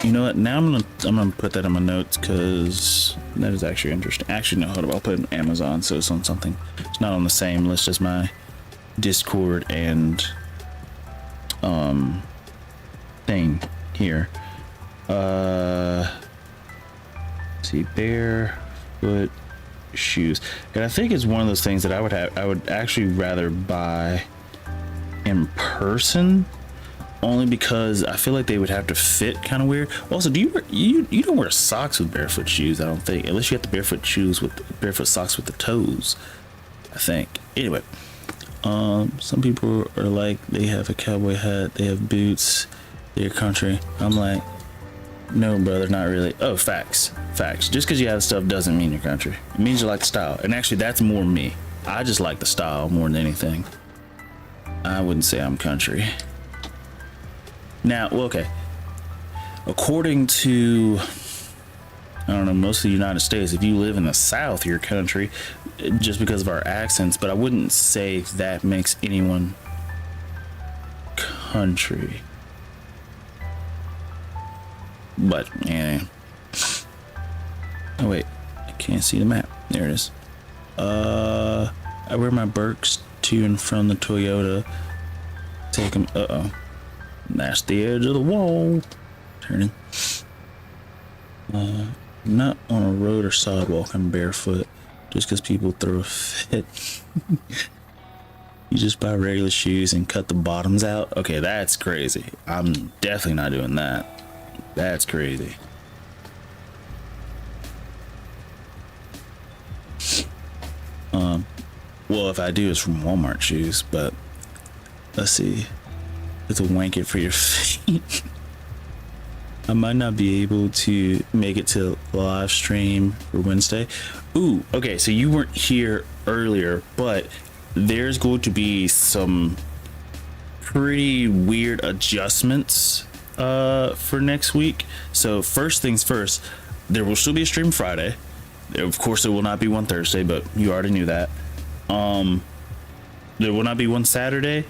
You know what? Now I'm gonna put that in my notes because that is actually interesting. Actually, no, hold up. I'll put it in Amazon so it's on something. It's not on the same list as my Discord and thing here. See, barefoot shoes, and I think it's one of those things that I would actually rather buy in person, only because I feel like they would have to fit kind of weird. Also, do you don't wear socks with barefoot shoes? I don't think, unless you have the barefoot shoes with barefoot socks with the toes, I think. Anyway, some people are like, they have a cowboy hat, they have boots, they're country. I'm like, no, brother, not really. Oh, facts. Just because you have stuff doesn't mean you're country. It means you like the style. And actually, that's more me. I just like the style more than anything. I wouldn't say I'm country. Now, well, okay. According to, I don't know, most of the United States, if you live in the South, you're country just because of our accents. But I wouldn't say that makes anyone country. But yeah. Oh wait, I can't see the map. There it is. I wear my Birks to and from the Toyota. Take them. That's the edge of the wall. Turning. Not on a road or sidewalk. I'm barefoot. Just because people throw a fit. You just buy regular shoes and cut the bottoms out. Okay, that's crazy. I'm definitely not doing that. That's crazy. Well, if I do, it's from Walmart shoes, but let's see. It's a blanket for your feet. I might not be able to make it to live stream for Wednesday. Ooh, okay, so you weren't here earlier, but there's going to be some pretty weird adjustments for next week. So first things first, there will still be a stream Friday. Of course, there will not be one Thursday, but you already knew that. There will not be one Saturday.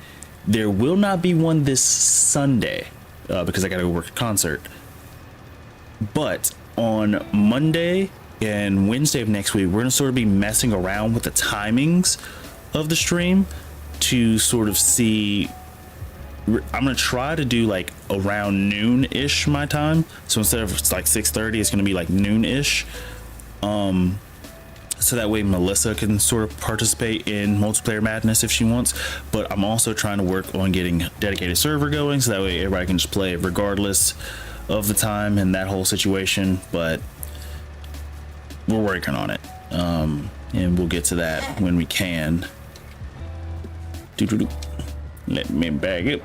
There will not be one this Sunday because I gotta go work a concert. But on Monday and Wednesday of next week, we're gonna sort of be messing around with the timings of the stream to sort of see. I'm gonna try to do like around noon-ish my time. So instead of it's like 6:30, it's gonna be like noon-ish. So that way Melissa can sort of participate in multiplayer madness if she wants. But I'm also trying to work on getting a dedicated server going, so that way everybody can just play regardless of the time and that whole situation. But we're working on it, and we'll get to that when we can. Let me bag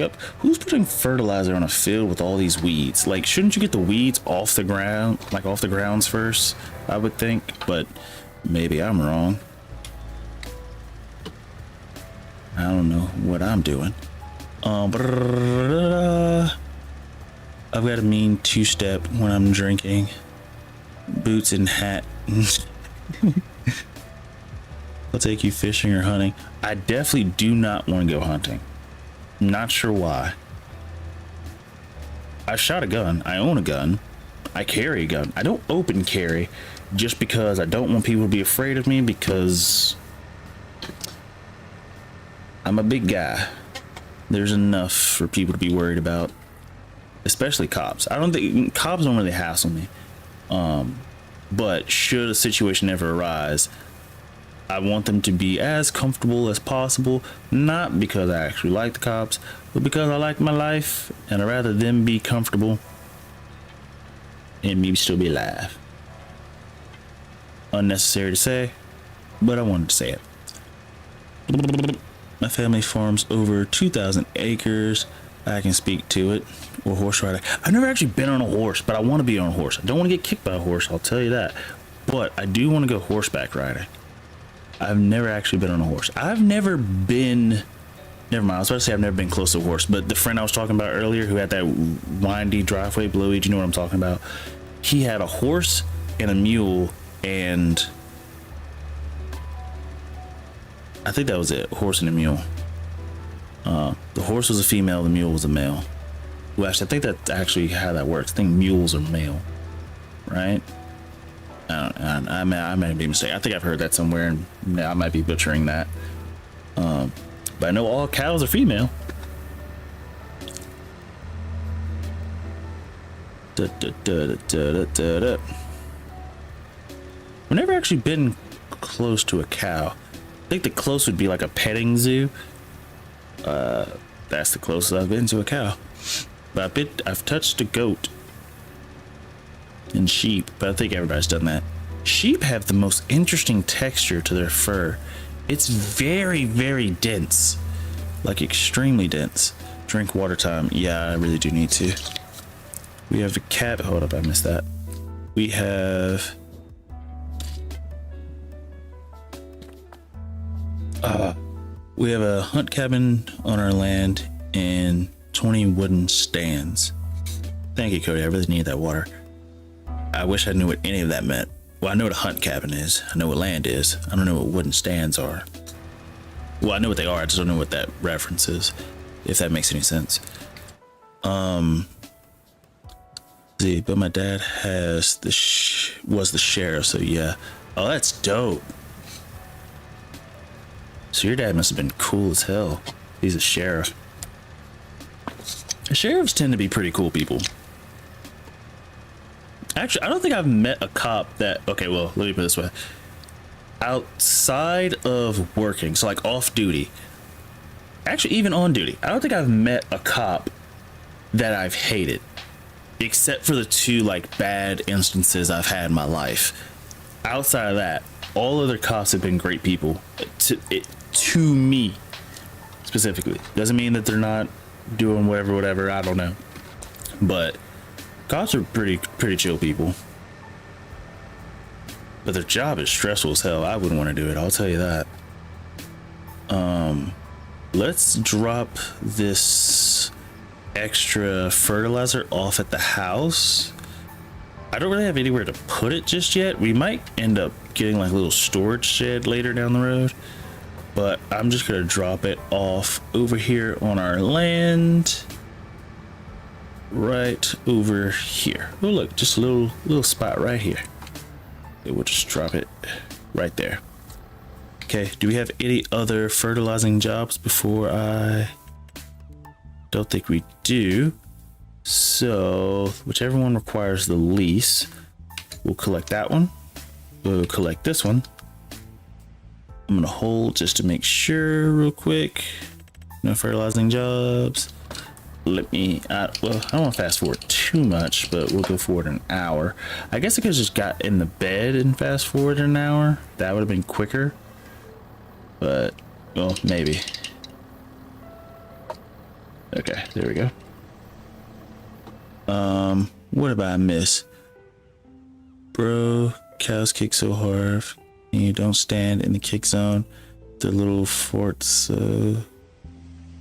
up. Who's putting fertilizer on a field with all these weeds? Like, shouldn't you get the weeds off the ground, like off the grounds first, I would think, but maybe I'm wrong. I don't know what I'm doing. I've got a mean two-step when I'm drinking. Boots and hat. I'll take you fishing or hunting. I definitely do not want to go hunting. Not sure why. I shot a gun. I own a gun. I carry a gun. I don't open carry just because I don't want people to be afraid of me, because I'm a big guy. There's enough for people to be worried about, especially cops. I don't think cops don't really hassle me. But should a situation ever arise, I want them to be as comfortable as possible, not because I actually like the cops, but because I like my life, and I'd rather them be comfortable and me still be alive. Unnecessary to say, but I wanted to say it. My family farms over 2,000 acres. I can speak to it. Or horse riding. I've never actually been on a horse, but I want to be on a horse. I don't want to get kicked by a horse, I'll tell you that. But I do want to go horseback riding. I've never actually been on a horse. I've never been, never mind, I was about to say I've never been close to a horse, but the friend I was talking about earlier who had that windy driveway below you, do you know what I'm talking about? He had a horse and a mule, and I think that was it, horse and a mule. The horse was a female, the mule was a male. Well, actually, I think that's actually how that works. I think mules are male, right? I might be mistaken. I think I've heard that somewhere, and I might be butchering that. But I know all cows are female. We've never actually been close to a cow. I think the close would be like a petting zoo. That's the closest I've been to a cow. But I've touched a goat and sheep, but I think everybody's done that. Sheep have the most interesting texture to their fur. It's very, very dense, like extremely dense. Drink water time. Yeah, I really do need to. We have a cat. Hold up, I missed that. We have a hunt cabin on our land and 20 wooden stands. Thank you, Cody. I really need that water. I wish I knew what any of that meant. Well, I know what a hunt cabin is. I know what land is. I don't know what wooden stands are. Well, I know what they are. I just don't know what that reference is, if that makes any sense. See, but my dad has was the sheriff, so yeah. Oh, that's dope. So your dad must have been cool as hell. He's a sheriff. Sheriffs tend to be pretty cool people. Actually, I don't think I've met a cop that... Okay, well, let me put it this way. Outside of working, so like off duty. Actually, even on duty. I don't think I've met a cop that I've hated. Except for the two like bad instances I've had in my life. Outside of that, all other cops have been great people. To me, specifically. Doesn't mean that they're not doing whatever, I don't know. But cops are pretty chill people. But their job is stressful as hell. I wouldn't want to do it, I'll tell you that. Let's drop this extra fertilizer off at the house. I don't really have anywhere to put it just yet. We might end up getting like a little storage shed later down the road, but I'm just gonna drop it off over here on our land, right over here. Oh look, just a little spot right here. Okay, we'll just drop it right there. Okay, do we have any other fertilizing jobs before I... Don't think we do. So whichever one requires the least, we'll collect that one. We'll collect this one. I'm gonna hold just to make sure real quick. No fertilizing jobs. Let me well, I don't want to fast forward too much, but we'll go forward an hour. I guess I could have just got in the bed and fast forward an hour. That would have been quicker, but well, maybe. Okay, there we go. What did I miss? Bro, cows kick so hard and you don't stand in the kick zone. The little forts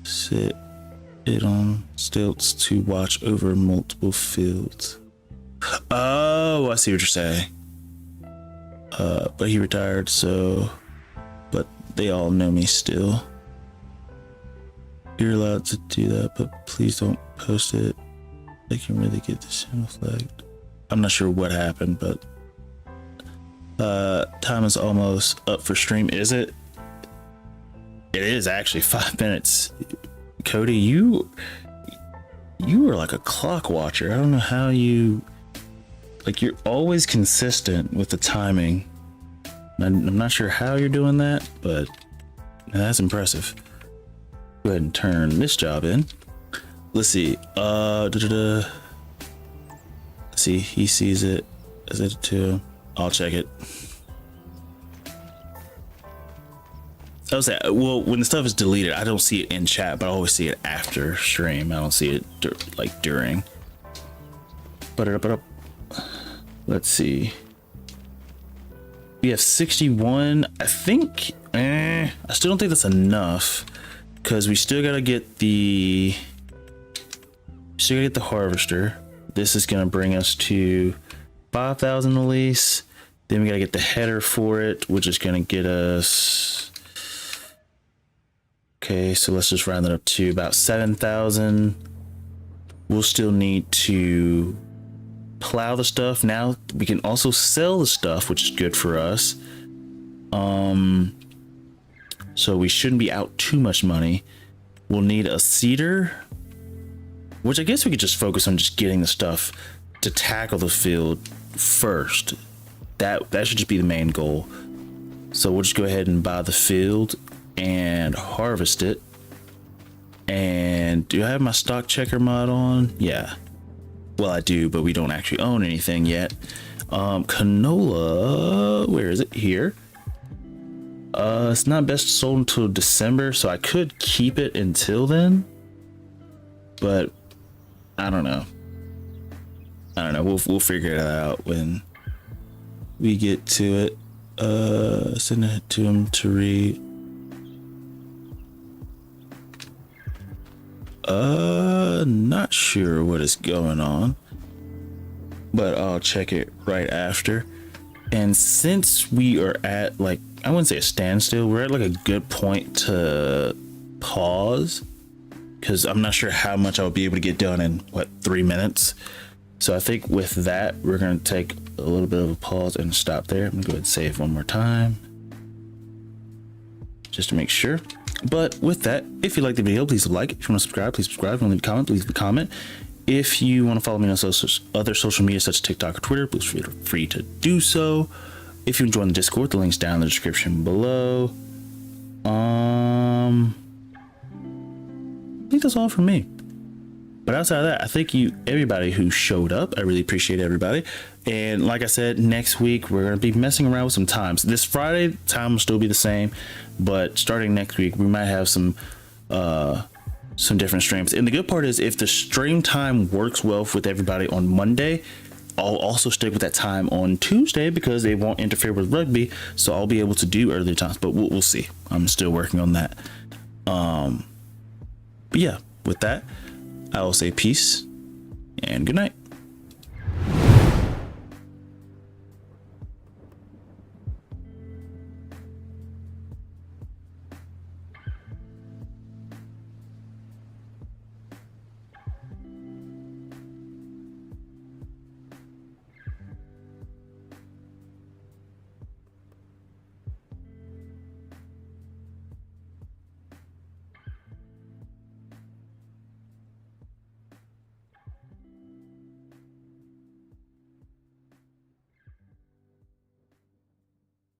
sit it on stilts to watch over multiple fields. Oh, I see what you're saying. But he retired, so but they all know me still. You're allowed to do that, but please don't post it. They can really get this channel flagged. I'm not sure what happened, but time is almost up for stream. Is it? It is actually 5 minutes. Cody, you are like a clock watcher. I don't know how you, like, you're always consistent with the timing. I'm not sure how you're doing that, but that's impressive. Go ahead and turn this job in. Let's see. Let's see, he sees it. Is it too? I'll check it. I was at, well, when the stuff is deleted, I don't see it in chat, but I always see it after stream. I don't see it like during. But let's see. We have 61. I think. I still don't think that's enough, because we still gotta get the. Still gotta get the harvester. This is gonna bring us to 5,000 at least. Then we gotta get the header for it, which is gonna get us. Okay, so let's just round it up to about 7,000. we'll still need to plow the stuff. Now we can also sell the stuff, which is good for us. So we shouldn't be out too much money. We'll need a seeder, which I guess we could just focus on just getting the stuff to tackle the field first. That should just be the main goal. So we'll just go ahead and buy the field and harvest it. And do I have my stock checker mod on? Yeah. Well, I do, but we don't actually own anything yet. Canola, where is it? Here. It's not best sold until December, so I could keep it until then. But I don't know. We'll figure it out when we get to it. Send it to him to read. Not sure what is going on, but I'll check it right after. And since we are at, like, I wouldn't say a standstill, we're at like a good point to pause, because I'm not sure how much I'll be able to get done in 3 minutes. So I think with that, we're going to take a little bit of a pause and stop there. I'm gonna go ahead and save one more time just to make sure. But with that, if you like the video, please like it. If you want to subscribe, please subscribe. If you want to leave a comment, please leave a comment. If you want to follow me on other social media such as TikTok or Twitter, please feel free to do so. If you join the Discord, the link's down in the description below. I think that's all from me. But outside of that, I thank you, everybody who showed up. I really appreciate everybody. And like I said, next week, we're going to be messing around with some times. This Friday, time will still be the same. But starting next week, we might have some different streams. And the good part is, if the stream time works well with everybody on Monday, I'll also stick with that time on Tuesday, because they won't interfere with rugby. So I'll be able to do earlier times. But we'll see. I'm still working on that. But yeah, with that, I will say peace and good night.